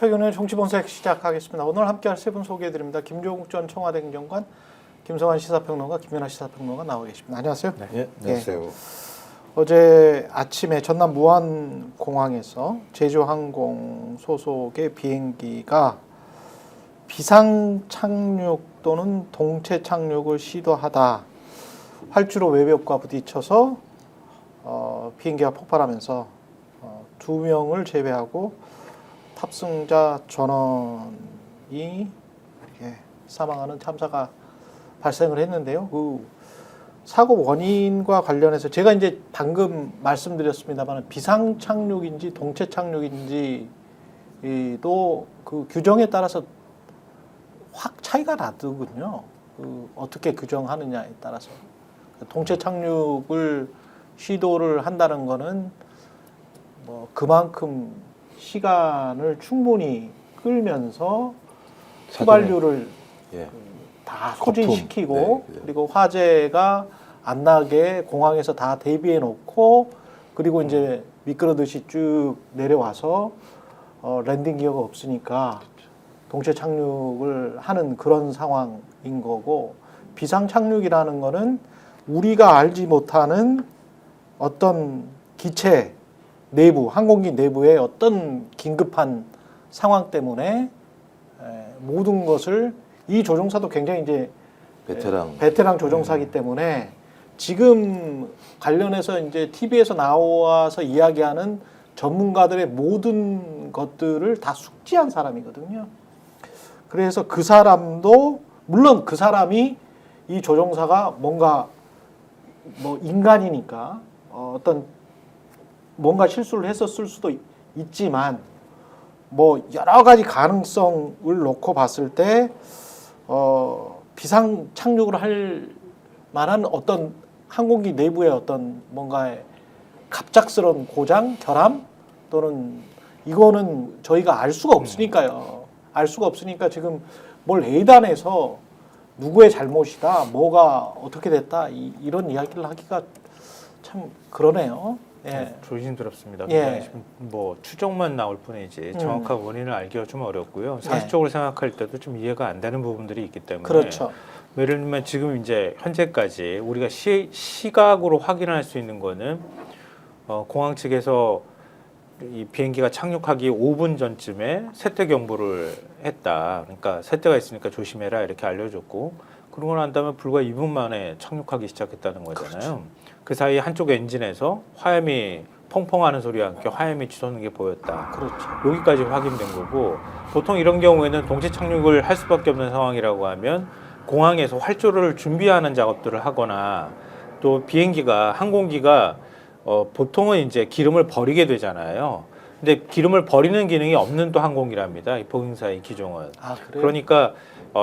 최근의 정치본색 시작하겠습니다. 오늘 함께할 세 분 소개해드립니다. 김종국 전 청와대 행정관, 김성환 시사평론가, 김연아 시사평론가 나와 계십니다. 안녕하세요. 네, 안녕하세요. 어제 아침에 전남 무안공항에서 제주항공 소속의 비행기가 비상 착륙 또는 동체 착륙을 시도하다 활주로 외벽과 부딪혀서 비행기가 폭발하면서 2명을 제외하고 탑승자 전원이 사망하는 참사가 발생을 했는데요. 그 사고 원인과 관련해서 제가 이제 방금 말씀드렸습니다만 비상 착륙인지 동체 착륙인지도 그 규정에 따라서 확 차이가 나더군요. 그 어떻게 규정하느냐에 따라서 동체 착륙을 시도를 한다는 거는 뭐 그만큼 시간을 충분히 끌면서 휘발유를 다 소진시키고 그리고 화재가 안 나게 공항에서 다 대비해 놓고 그리고 이제 미끄러듯이 쭉 내려와서 랜딩 기어가 없으니까 동체 착륙을 하는 그런 상황인 거고, 비상 착륙이라는 거는 우리가 알지 못하는 어떤 기체 내부, 항공기 내부의 어떤 긴급한 상황 때문에 모든 것을, 이 조종사도 굉장히 이제 베테랑 조종사이기 때문에 지금 관련해서 이제 TV에서 나와서 이야기하는 전문가들의 모든 것들을 다 숙지한 사람이거든요. 그래서 그 사람도, 물론 그 사람이 이 조종사가 뭔가 뭐 인간이니까 어떤 뭔가 실수를 했었을 수도 있지만 뭐 여러 가지 가능성을 놓고 봤을 때 비상 착륙을 할 만한 어떤 항공기 내부의 어떤 뭔가의 갑작스러운 고장, 결함 또는 이거는 저희가 알 수가 없으니까요. 알 수가 없으니까 지금 뭘 예단해서 누구의 잘못이다, 뭐가 어떻게 됐다 이런 이야기를 하기가 참 그러네요. 예. 조심스럽습니다. 예. 뭐 추정만 나올 뿐이지 정확한 원인을 알기가 좀 어렵고요. 사실적으로 생각할 때도 좀 이해가 안 되는 부분들이 있기 때문에. 그렇죠. 예를 들면 지금 이제 현재까지 우리가 시각으로 확인할 수 있는 거는 공항 측에서 이 비행기가 착륙하기 5분 전쯤에 세대 경보를 했다. 그러니까 세대가 있으니까 조심해라 이렇게 알려줬고, 그러고 난 다음에 불과 2분 만에 착륙하기 시작했다는 거잖아요. 그렇죠. 그 사이 한쪽 엔진에서 화염이 펑펑하는 소리와 함께 화염이 치솟는 게 보였다. 그렇죠. 여기까지 확인된 거고, 보통 이런 경우에는 동체 착륙을 할 수밖에 없는 상황이라고 하면 공항에서 활주로를 준비하는 작업들을 하거나 또 비행기가, 항공기가 보통은 이제 기름을 버리게 되잖아요. 근데 기름을 버리는 기능이 없는 또 항공기랍니다. 이 보잉사의 기종은. 아, 그래요? 그러니까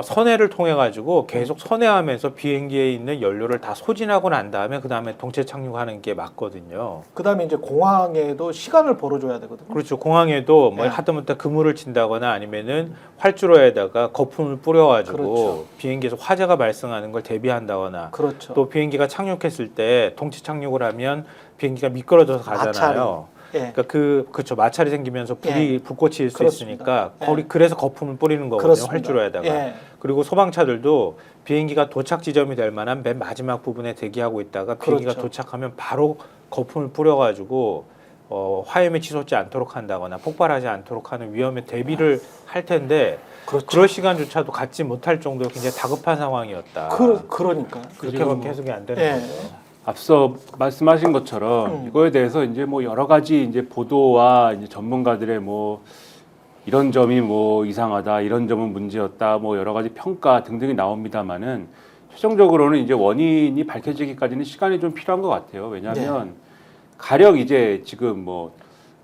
선회를 통해 가지고 계속 선회하면서 비행기에 있는 연료를 다 소진하고 난 다음에 그 다음에 동체 착륙하는 게 맞거든요. 그다음에 이제 공항에도 시간을 벌어줘야 되거든요. 그렇죠. 공항에도 뭐 네. 하다못해 그물을 친다거나 아니면은 활주로에다가 거품을 뿌려가지고 그렇죠. 비행기에서 화재가 발생하는 걸 대비한다거나, 그렇죠. 또 비행기가 착륙했을 때 동체 착륙을 하면 비행기가 미끄러져서 가잖아요. 예. 그러니까 그렇죠. 마찰이 생기면서 불꽃이 일 수 그렇습니다. 있으니까 그래서 거품을 뿌리는 거거든요. 그렇습니다. 활주로에다가. 예. 그리고 소방차들도 비행기가 도착 지점이 될 만한 맨 마지막 부분에 대기하고 있다가 비행기가 그렇죠. 도착하면 바로 거품을 뿌려가지고 화염이 치솟지 않도록 한다거나 폭발하지 않도록 하는 위험에 대비를 할 텐데, 그렇죠. 그럴 시간조차도 갖지 못할 정도로 굉장히 다급한 상황이었다. 그러니까. 그렇게밖에 해석이 안 되는 예. 거죠. 앞서 말씀하신 것처럼 이거에 대해서 이제 뭐 여러 가지 이제 보도와 이제 전문가들의 뭐 이런 점이 뭐 이상하다, 이런 점은 문제였다, 뭐 여러 가지 평가 등등이 나옵니다만은 최종적으로는 이제 원인이 밝혀지기까지는 시간이 좀 필요한 것 같아요. 왜냐하면 가령 이제 지금 뭐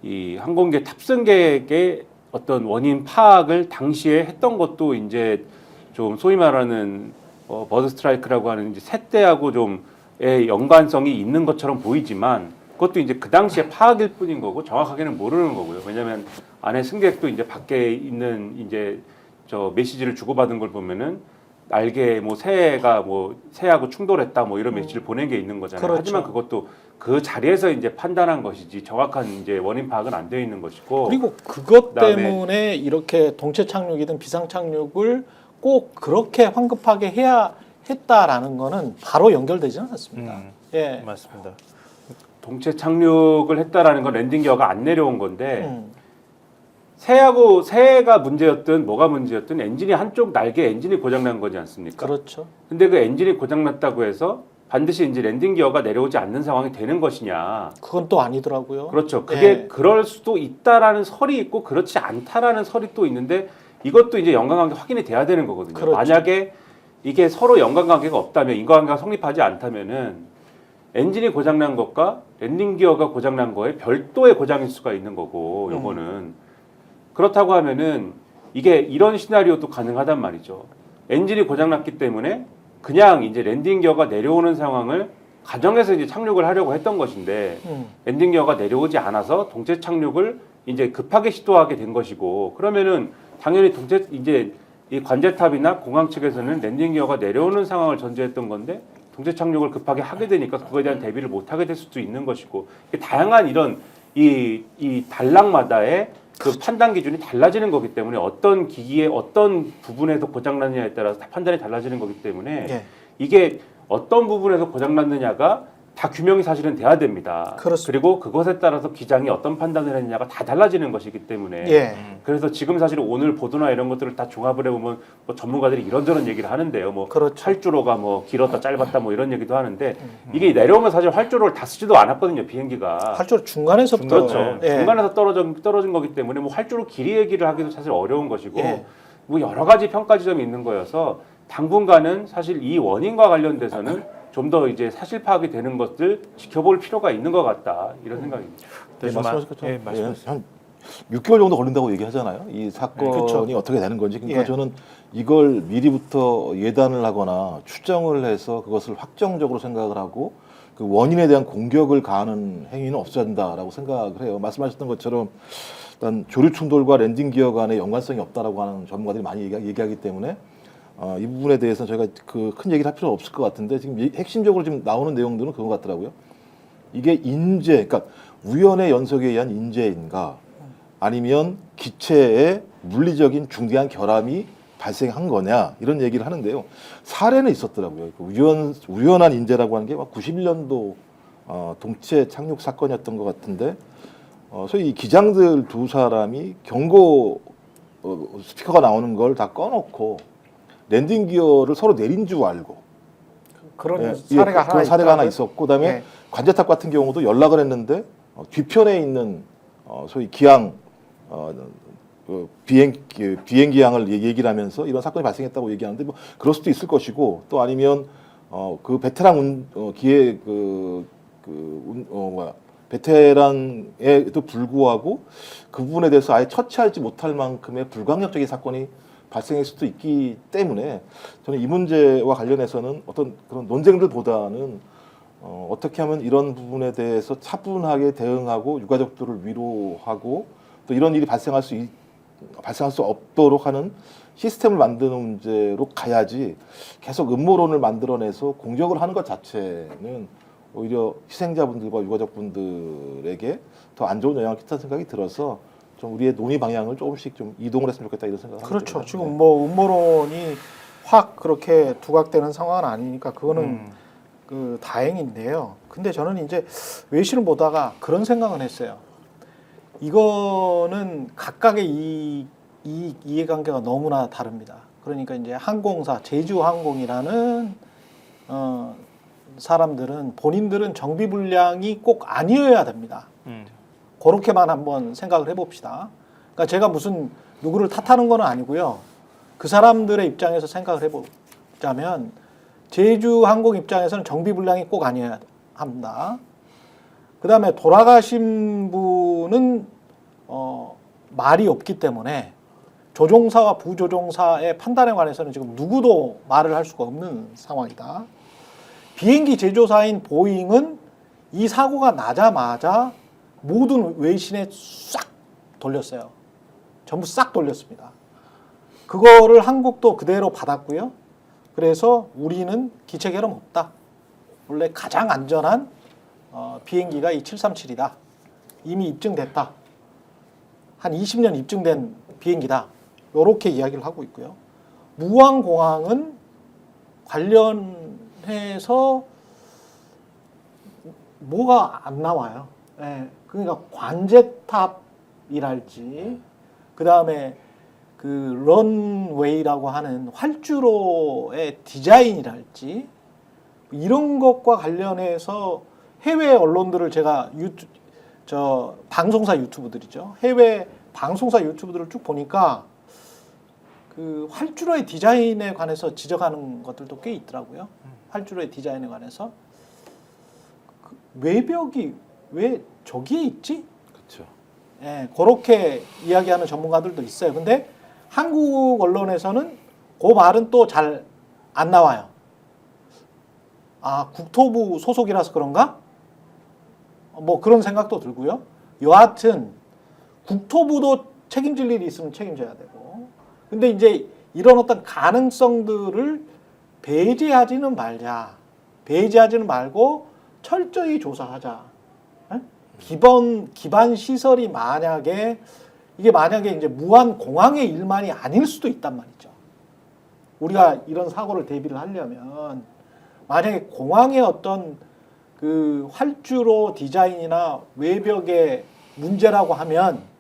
이 항공기 탑승객의 어떤 원인 파악을 당시에 했던 것도 이제 좀 소위 말하는 버드 스트라이크라고 하는 이제 세대하고 좀의 연관성이 있는 것처럼 보이지만, 그것도 이제 그 당시에 파악일 뿐인 거고 정확하게는 모르는 거고요. 왜냐하면 안에 승객도 이제 밖에 있는 이제 저 메시지를 주고받은 걸 보면은 날개 뭐 새하고 충돌했다 뭐 이런 메시지를 보낸 게 있는 거잖아요. 그렇죠. 하지만 그것도 그 자리에서 이제 판단한 것이지 정확한 이제 원인 파악은 안 되어 있는 것이고 그리고 그것 그다음에 때문에 이렇게 동체 착륙이든 비상 착륙을 꼭 그렇게 황급하게 해야 했다라는 거는 바로 연결되지는 않습니다. 예. 맞습니다. 동체 착륙을 했다라는 건 랜딩 기어가 안 내려온 건데 음. 새가 문제였든 뭐가 문제였든 엔진이 한쪽 날개 엔진이 고장난 거지 않습니까? 그렇죠. 근데 그 엔진이 고장났다고 해서 반드시 이제 랜딩 기어가 내려오지 않는 상황이 되는 것이냐? 그건 또 아니더라고요. 그렇죠. 그게 예. 그럴 수도 있다라는 설이 있고 그렇지 않다라는 설이 또 있는데 이것도 이제 연관관계 확인이 돼야 되는 거거든요. 그렇죠. 만약에 이게 서로 연관관계가 없다면 인과관계가 성립하지 않다면은 엔진이 고장난 것과 랜딩 기어가 고장난 거에 별도의 고장일 수가 있는 거고 요거는 그렇다고 하면은 이게 이런 시나리오도 가능하단 말이죠. 엔진이 고장났기 때문에 그냥 이제 랜딩 기어가 내려오는 상황을 가정해서 이제 착륙을 하려고 했던 것인데 랜딩 기어가 내려오지 않아서 동체 착륙을 이제 급하게 시도하게 된 것이고 그러면은 당연히 이제 이 관제탑이나 공항 측에서는 랜딩 기어가 내려오는 상황을 전제했던 건데 동체 착륙을 급하게 하게 되니까 그거에 대한 대비를 못 하게 될 수도 있는 것이고 다양한 이런 이 단락마다의 그 판단 기준이 달라지는 거기 때문에 어떤 기기의 어떤 부분에서 고장났느냐에 따라서 판단이 달라지는 거기 때문에 예. 이게 어떤 부분에서 고장났느냐가 다 규명이 사실은 돼야 됩니다. 그렇습니다. 그리고 그것에 따라서 기장이 어떤 판단을 했느냐가 다 달라지는 것이기 때문에 예. 그래서 지금 사실 오늘 보도나 이런 것들을 다 종합을 해보면 뭐 전문가들이 이런저런 얘기를 하는데요. 뭐 그렇죠. 활주로가 뭐 길었다 짧았다 뭐 이런 얘기도 하는데 이게 내려오면 사실 활주로를 다 쓰지도 않았거든요. 비행기가. 활주로 중간에서부터 그렇죠. 예. 중간에서 떨어진 거기 때문에 뭐 활주로 길이 얘기를 하기도 사실 어려운 것이고 예. 뭐 여러 가지 평가 지점이 있는 거여서 당분간은 사실 이 원인과 관련돼서는 좀 더 이제 사실 파악이 되는 것들 지켜볼 필요가 있는 것 같다 이런 생각입니다. 네, 말씀하신 것처럼 말씀하세요. 한 6개월 정도 걸린다고 얘기하잖아요. 이 사건이 그렇죠. 어떻게 되는 건지. 그러니까 예. 저는 이걸 미리부터 예단을 하거나 추정을 해서 그것을 확정적으로 생각을 하고 그 원인에 대한 공격을 가하는 행위는 없어야 된다라고 생각을 해요. 말씀하셨던 것처럼 일단 조류 충돌과 랜딩 기어 간의 연관성이 없다라고 하는 전문가들이 많이 얘기하기 때문에 이 부분에 대해서는 저희가 그 큰 얘기를 할 필요는 없을 것 같은데 지금 핵심적으로 지금 나오는 내용들은 그런 것 같더라고요. 이게 그러니까 우연의 연속에 의한 인재인가 아니면 기체의 물리적인 중대한 결함이 발생한 거냐 이런 얘기를 하는데요. 사례는 있었더라고요. 우연한 인재라고 하는 게 막 91년도 동체 착륙 사건이었던 것 같은데 소위 이 기장들 두 사람이 경고 스피커가 나오는 걸 다 꺼놓고 랜딩 기어를 서로 내린 줄 알고 그런 사례가 그런 사례가 하나 있었고 그다음에 예. 관제탑 같은 경우도 연락을 했는데 뒤편에 있는 소위 기항 비행기항을 얘기를 하면서 이런 사건이 발생했다고 얘기하는데 뭐 그럴 수도 있을 것이고 또 아니면 그 베테랑 베테랑에도 불구하고 그 부분에 대해서 아예 처치하지 못할 만큼의 불강력적인 사건이 발생할 수도 있기 때문에 저는 이 문제와 관련해서는 어떤 그런 논쟁들보다는 어떻게 하면 이런 부분에 대해서 차분하게 대응하고 유가족들을 위로하고 또 이런 일이 발생할 수 없도록 하는 시스템을 만드는 문제로 가야지 계속 음모론을 만들어내서 공격을 하는 것 자체는 오히려 희생자분들과 유가족분들에게 더 안 좋은 영향을 끼친다는 생각이 들어서 좀 우리의 논의 방향을 조금씩 좀 이동을 했으면 좋겠다 이런 생각을 합니다. 그렇죠. 지금 뭐 음모론이 확 그렇게 두각되는 상황은 아니니까 그거는 그 다행인데요. 근데 저는 이제 외신을 보다가 그런 생각은 했어요. 이거는 각각의 이해관계가 너무나 다릅니다. 그러니까 이제 항공사 제주항공이라는 사람들은 본인들은 정비 불량이 꼭 아니어야 됩니다. 그렇게만 한번 생각을 해봅시다. 그러니까 제가 무슨 누구를 탓하는 건 아니고요. 그 사람들의 입장에서 생각을 해보자면 제주항공 입장에서는 정비 불량이 꼭 아니어야 합니다. 그 다음에 돌아가신 분은 말이 없기 때문에 조종사와 부조종사의 판단에 관해서는 지금 누구도 말을 할 수가 없는 상황이다. 비행기 제조사인 보잉은 이 사고가 나자마자 모든 외신에 싹 돌렸어요. 전부 싹 돌렸습니다. 그거를 한국도 그대로 받았고요. 그래서 우리는 기체 결함 없다. 원래 가장 안전한 비행기가 이 737이다. 이미 입증됐다. 한 20년 입증된 비행기다. 이렇게 이야기를 하고 있고요. 무안공항은 관련해서 뭐가 안 나와요. 예, 그러니까 관제탑이랄지, 그 다음에 그 런웨이라고 하는 활주로의 디자인이랄지, 이런 것과 관련해서 해외 언론들을 제가 방송사 유튜브들이죠. 해외 방송사 유튜브들을 쭉 보니까 그 활주로의 디자인에 관해서 지적하는 것들도 꽤 있더라고요. 활주로의 디자인에 관해서. 그 외벽이 왜 저기에 있지? 그렇죠. 예, 그렇게 이야기하는 전문가들도 있어요. 근데 한국 언론에서는 그 말은 또 잘 안 나와요. 아, 국토부 소속이라서 그런가? 뭐 그런 생각도 들고요. 여하튼 국토부도 책임질 일이 있으면 책임져야 되고. 근데 이제 이런 어떤 가능성들을 배제하지는 말자. 배제하지는 말고 철저히 조사하자. 에? 기반 시설이 만약에 이제 무한 공항의 일만이 아닐 수도 있단 말이죠. 우리가 이런 사고를 대비를 하려면 만약에 공항의 어떤 그 활주로 디자인이나 외벽의 문제라고 하면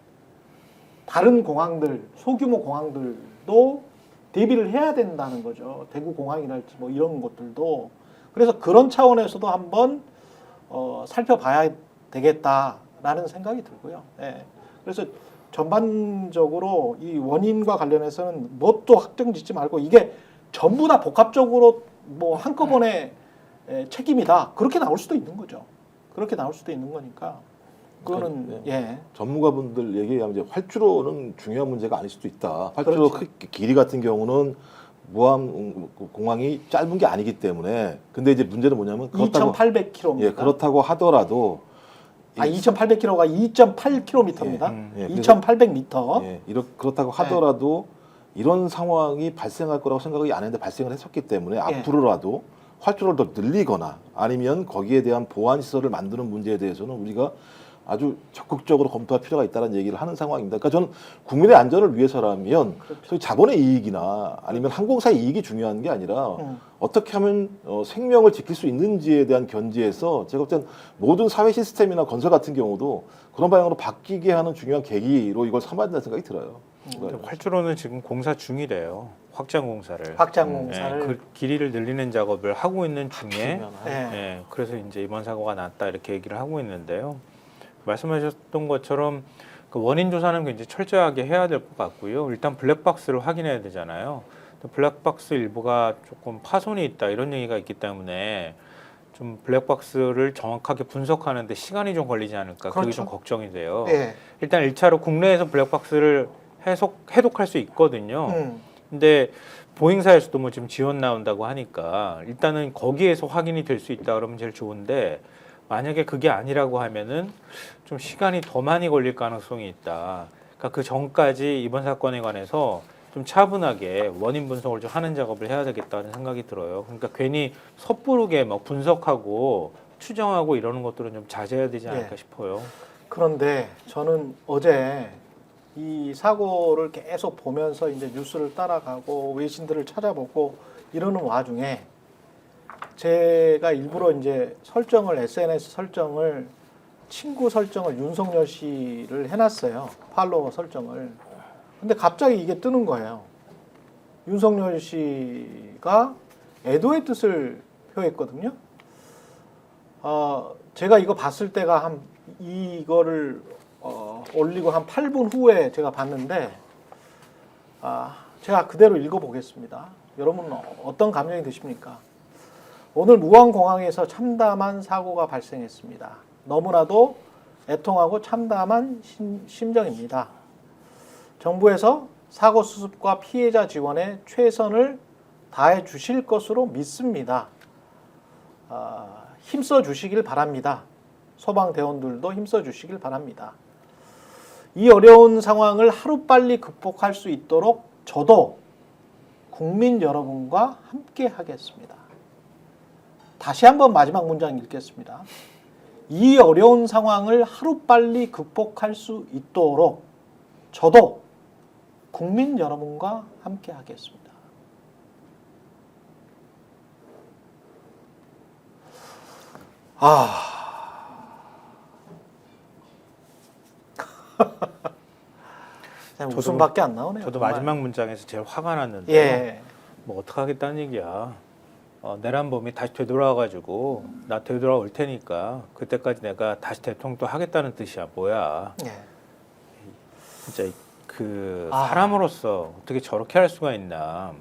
다른 공항들, 소규모 공항들도 대비를 해야 된다는 거죠. 대구 공항이랄지 뭐 이런 것들도. 그래서 그런 차원에서도 한번 살펴봐야 되겠다라는 생각이 들고요. 예. 그래서 전반적으로 이 원인과 관련해서는 뭣도 확정짓지 말고 이게 전부 다 복합적으로 뭐 한꺼번에 책임이다. 그렇게 나올 수도 있는 거죠. 그렇게 나올 수도 있는 거니까. 그거는 그러니까, 예. 전문가분들 얘기하면 이제 활주로는 중요한 문제가 아닐 수도 있다. 활주로 그렇죠. 길이 같은 경우는 무암 공항이 짧은 게 아니기 때문에. 근데 이제 문제는 뭐냐면 2,800km. 예, 그렇다고 하더라도 2,800km가 2.8km입니다. 예, 2,800m. 예, 그렇다고 하더라도 이런 상황이 발생할 거라고 생각이 안 했는데 발생을 했었기 때문에 앞으로라도 활주로를 더 늘리거나 아니면 거기에 대한 보안 시설을 만드는 문제에 대해서는 우리가 아주 적극적으로 검토할 필요가 있다는 얘기를 하는 상황입니다. 그러니까 저는 국민의 안전을 위해서라면 소위 자본의 이익이나 아니면 항공사의 이익이 중요한 게 아니라 어떻게 하면 생명을 지킬 수 있는지에 대한 견지에서 제가 볼 땐 모든 사회 시스템이나 건설 같은 경우도 그런 방향으로 바뀌게 하는 중요한 계기로 이걸 삼아야 된다는 생각이 들어요. 활주로는 지금 공사 중이래요. 확장 공사를. 확장 공사를. 그 길이를 늘리는 작업을 하고 있는 중에 예. 그래서 이제 이번 사고가 났다 이렇게 얘기를 하고 있는데요. 말씀하셨던 것처럼 그 원인 조사는 굉장히 철저하게 해야 될 것 같고요. 일단 블랙박스를 확인해야 되잖아요. 블랙박스 일부가 조금 파손이 있다 이런 얘기가 있기 때문에 좀 블랙박스를 정확하게 분석하는데 시간이 좀 걸리지 않을까 그게 그렇죠. 좀 걱정이 돼요. 예. 일단 1차로 국내에서 블랙박스를 해독할 수 있거든요. 근데 보잉사에서도 뭐 지금 지원 나온다고 하니까 일단은 거기에서 확인이 될 수 있다 그러면 제일 좋은데 만약에 그게 아니라고 하면은 좀 시간이 더 많이 걸릴 가능성이 있다. 그러니까 그 전까지 이번 사건에 관해서 좀 차분하게 원인 분석을 좀 하는 작업을 해야 되겠다는 생각이 들어요. 그러니까 괜히 섣부르게 막 분석하고 추정하고 이러는 것들은 좀 자제해야 되지 않을까 싶어요. 그런데 저는 어제 이 사고를 계속 보면서 이제 뉴스를 따라가고 외신들을 찾아보고 이러는 와중에 제가 일부러 이제 SNS 설정을 친구 설정을 윤석열 씨를 해놨어요. 팔로워 설정을. 근데 갑자기 이게 뜨는 거예요. 윤석열 씨가 애도의 뜻을 표했거든요. 제가 이거 봤을 때가 이거를 올리고 한 8분 후에 제가 봤는데 제가 그대로 읽어보겠습니다. 여러분 어떤 감정이 드십니까? 오늘 무안공항에서 참담한 사고가 발생했습니다. 너무나도 애통하고 참담한 심정입니다. 정부에서 사고 수습과 피해자 지원에 최선을 다해 주실 것으로 믿습니다. 힘써 주시길 바랍니다. 소방대원들도 힘써 주시길 바랍니다. 이 어려운 상황을 하루빨리 극복할 수 있도록 저도 국민 여러분과 함께 하겠습니다. 다시 한번 마지막 문장 읽겠습니다. 이 어려운 상황을 하루빨리 극복할 수 있도록 저도 국민 여러분과 함께 하겠습니다. 웃음밖에 안 나오네요. 저도 정말. 마지막 문장에서 제일 화가 났는데 예. 뭐 어떡하겠다는 얘기야. 내란범이 다시 되돌아와가지고 나 되돌아올 테니까 그때까지 내가 다시 대통령도 하겠다는 뜻이야. 뭐야. 예. 진짜 그 아. 사람으로서 어떻게 저렇게 할 수가 있나.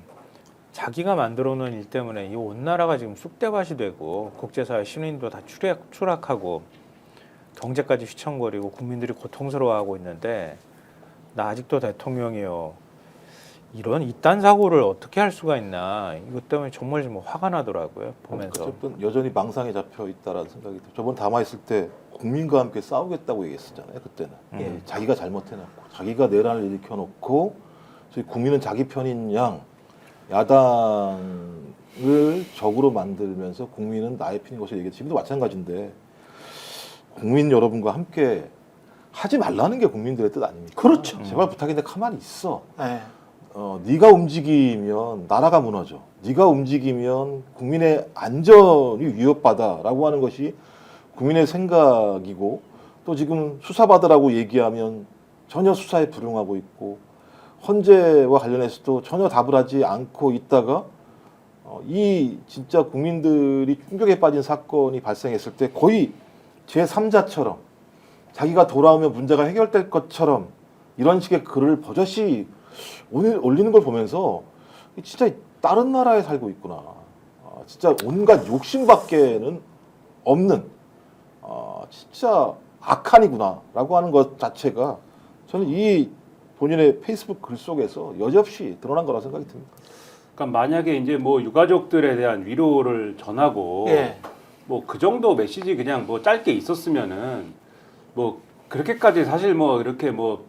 자기가 만들어 놓은 일 때문에 이 온 나라가 지금 쑥대밭이 되고 국제사회 신인도 다 추락하고 경제까지 휘청거리고 국민들이 고통스러워하고 있는데 나 아직도 대통령이요. 이런 이딴 사고를 어떻게 할 수가 있나. 이것 때문에 정말 좀 화가 나더라고요. 보면서. 어쨌든 여전히 망상에 잡혀 있다라는 생각이 들어요. 저번 담화 있을 때 국민과 함께 싸우겠다고 얘기했었잖아요. 그때는 자기가 잘못해놓고 자기가 내란을 일으켜놓고 저희 국민은 자기 편인 양 야당을 적으로 만들면서 국민은 나의 편인 것을 얘기했죠. 지금도 마찬가지인데 국민 여러분과 함께 하지 말라는 게 국민들의 뜻 아닙니까? 그렇죠. 제발 부탁인데 가만히 있어. 예. 네가 움직이면 나라가 무너져. 네가 움직이면 국민의 안전이 위협받아라고 하는 것이 국민의 생각이고 또 지금 수사받으라고 얘기하면 전혀 수사에 불응하고 있고 헌재와 관련해서도 전혀 답을 하지 않고 있다가 이 진짜 국민들이 충격에 빠진 사건이 발생했을 때 거의 제3자처럼 자기가 돌아오면 문제가 해결될 것처럼 이런 식의 글을 버젓이 오늘 올리는 걸 보면서 진짜 다른 나라에 살고 있구나. 진짜 온갖 욕심밖에는 없는 진짜 악한이구나라고 하는 것 자체가 저는 이 본인의 페이스북 글 속에서 여지없이 드러난 거라 생각이 듭니다. 그러니까 만약에 이제 뭐 유가족들에 대한 위로를 전하고 예. 뭐 그 정도 메시지 그냥 뭐 짧게 있었으면은 뭐 그렇게까지 사실 뭐 이렇게 뭐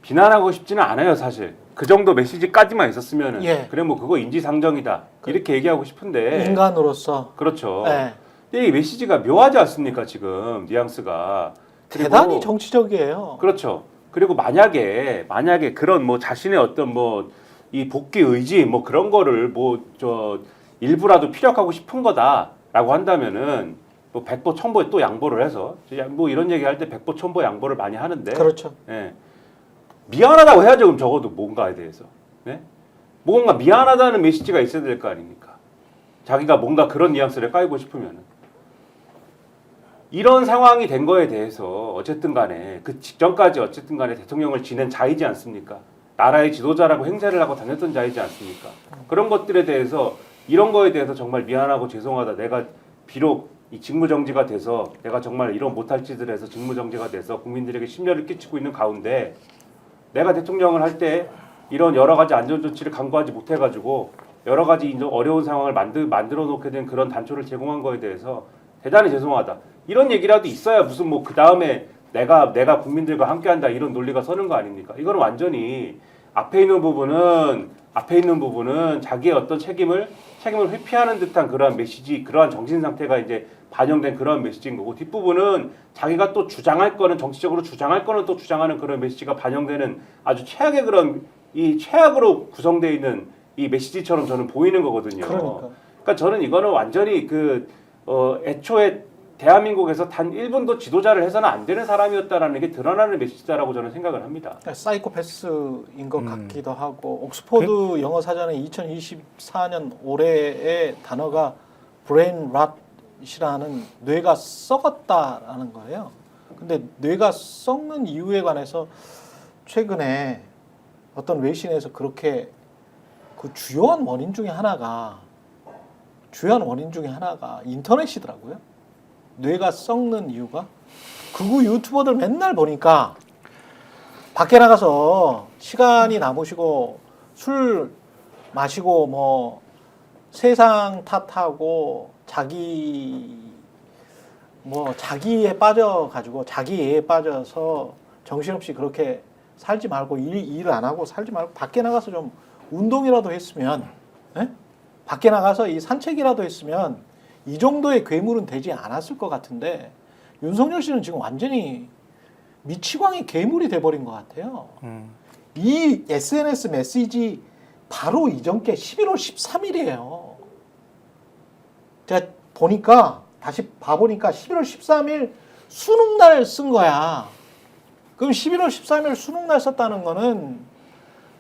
비난하고 싶지는 않아요, 사실. 그 정도 메시지까지만 있었으면은 예. 그래 뭐 그거 인지상정이다 이렇게 얘기하고 싶은데 인간으로서 그렇죠. 예. 근데 이 메시지가 묘하지 않습니까 지금 뉘앙스가 그리고 대단히 정치적이에요. 그렇죠. 그리고 만약에 그런 뭐 자신의 어떤 뭐 이 복귀 의지 뭐 그런 거를 뭐 저 일부라도 피력하고 싶은 거다라고 한다면은 뭐 백보 천보에 또 양보를 해서 뭐 이런 얘기할 때 백보 천보 양보를 많이 하는데 그렇죠. 예. 미안하다고 해야죠. 그럼 적어도 뭔가에 대해서. 네? 뭔가 미안하다는 메시지가 있어야 될 거 아닙니까? 자기가 뭔가 그런 뉘앙스를 깔고 싶으면은. 이런 상황이 된 거에 대해서 어쨌든 간에 그 직전까지 어쨌든 간에 대통령을 지낸 자이지 않습니까? 나라의 지도자라고 행세를 하고 다녔던 자이지 않습니까? 그런 것들에 대해서 이런 거에 대해서 정말 미안하고 죄송하다. 내가 비록 이 직무정지가 돼서 내가 정말 이런 못할 짓을 해서 직무정지가 돼서 국민들에게 심려를 끼치고 있는 가운데 내가 대통령을 할 때 이런 여러 가지 안전조치를 강구하지 못해가지고 여러 가지 어려운 상황을 만들어 놓게 된 그런 단초를 제공한 거에 대해서 대단히 죄송하다. 이런 얘기라도 있어야 무슨 뭐 그 다음에 내가 국민들과 함께한다 이런 논리가 서는 거 아닙니까? 이거는 완전히 앞에 있는 부분은 자기의 어떤 책임을 회피하는 듯한 그러한 메시지, 그러한 정신 상태가 이제 반영된 그런 메시지인 거고 뒷부분은 자기가 또 주장할 거는 정치적으로 주장할 거는 또 주장하는 그런 메시지가 반영되는 아주 최악의 그런 이 최악으로 구성되어 있는 이 메시지처럼 저는 보이는 거거든요. 그러니까 저는 이거는 완전히 애초에 대한민국에서 단 1분도 지도자를 해서는 안 되는 사람이었다라는 게 드러나는 메시지다라고 저는 생각을 합니다. 사이코패스인 것 같기도 하고 옥스퍼드 영어 사전에 2024년 올해의 단어가 브레인 랏이라는 뇌가 썩었다라는 거예요. 근데 뇌가 썩는 이유에 관해서 최근에 어떤 외신에서 그렇게 그 주요한 원인 중에 하나가 인터넷이더라고요. 뇌가 썩는 이유가 극우 유튜버들 맨날 보니까 밖에 나가서 시간이 남으시고 술 마시고 뭐 세상 탓하고 자기에 빠져가지고 자기애에 빠져서 정신없이 그렇게 살지 말고 일 안 하고 살지 말고 밖에 나가서 좀 운동이라도 했으면 예? 밖에 나가서 이 산책이라도 했으면 이 정도의 괴물은 되지 않았을 것 같은데 윤석열 씨는 지금 완전히 미치광이 괴물이 돼버린 것 같아요. 이 SNS 메시지 바로 이전께 11월 13일이에요. 제가 보니까 다시 봐보니까 11월 13일 수능날 쓴 거야. 그럼 11월 13일 수능날 썼다는 거는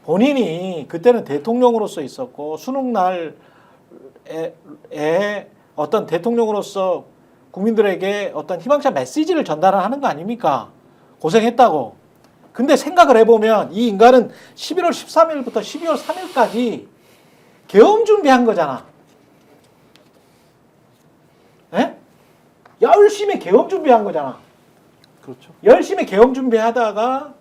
본인이 그때는 대통령으로서 있었고 수능날에 어떤 대통령으로서 국민들에게 어떤 희망차 메시지를 전달하는 거 아닙니까? 고생했다고. 근데 생각을 해보면 이 인간은 11월 13일부터 12월 3일까지 계엄 준비한 거잖아. 예? 열심히 계엄 준비한 거잖아. 그렇죠. 열심히 계엄 준비하다가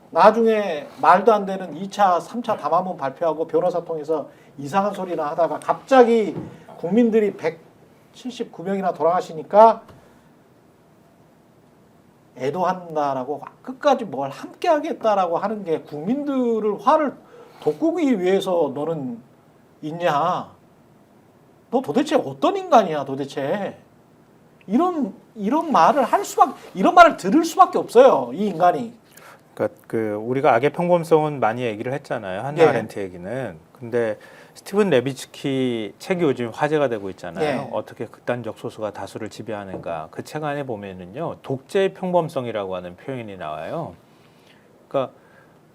나중에 말도 안 되는 2차, 3차 담화문 발표하고 변호사 통해서 이상한 소리나 하다가 갑자기 국민들이 179명이나 돌아가시니까 애도한다라고 끝까지 뭘 함께 하겠다라고 하는 게 국민들을 화를 돋구기 위해서 너는 있냐? 너 도대체 어떤 인간이야 도대체? 이런 말을 할 수밖에, 이런 말을 들을 수밖에 없어요 이 인간이. 그러니까 그 우리가 악의 평범성은 많이 얘기를 했잖아요. 한나 예. 아렌트 얘기는. 근데 스티븐 레비츠키 책이 요즘 화제가 되고 있잖아요. 예. 어떻게 극단적 소수가 다수를 지배하는가. 그 책 안에 보면은요, 독재의 평범성이라고 하는 표현이 나와요. 그러니까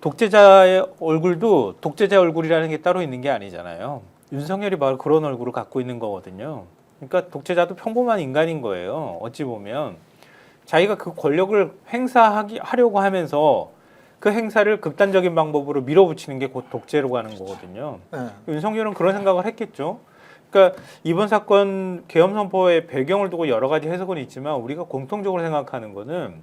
독재자의 얼굴도 독재자 얼굴이라는 게 따로 있는 게 아니잖아요. 윤석열이 바로 그런 얼굴을 갖고 있는 거거든요. 그러니까 독재자도 평범한 인간인 거예요. 어찌 보면 자기가 그 권력을 하려고 하면서 그 행사를 극단적인 방법으로 밀어붙이는 게 곧 독재라고 하는 거거든요. 예. 윤석열은 그런 생각을 했겠죠. 그러니까 이번 사건 계엄 선포의 배경을 두고 여러 가지 해석은 있지만 우리가 공통적으로 생각하는 거는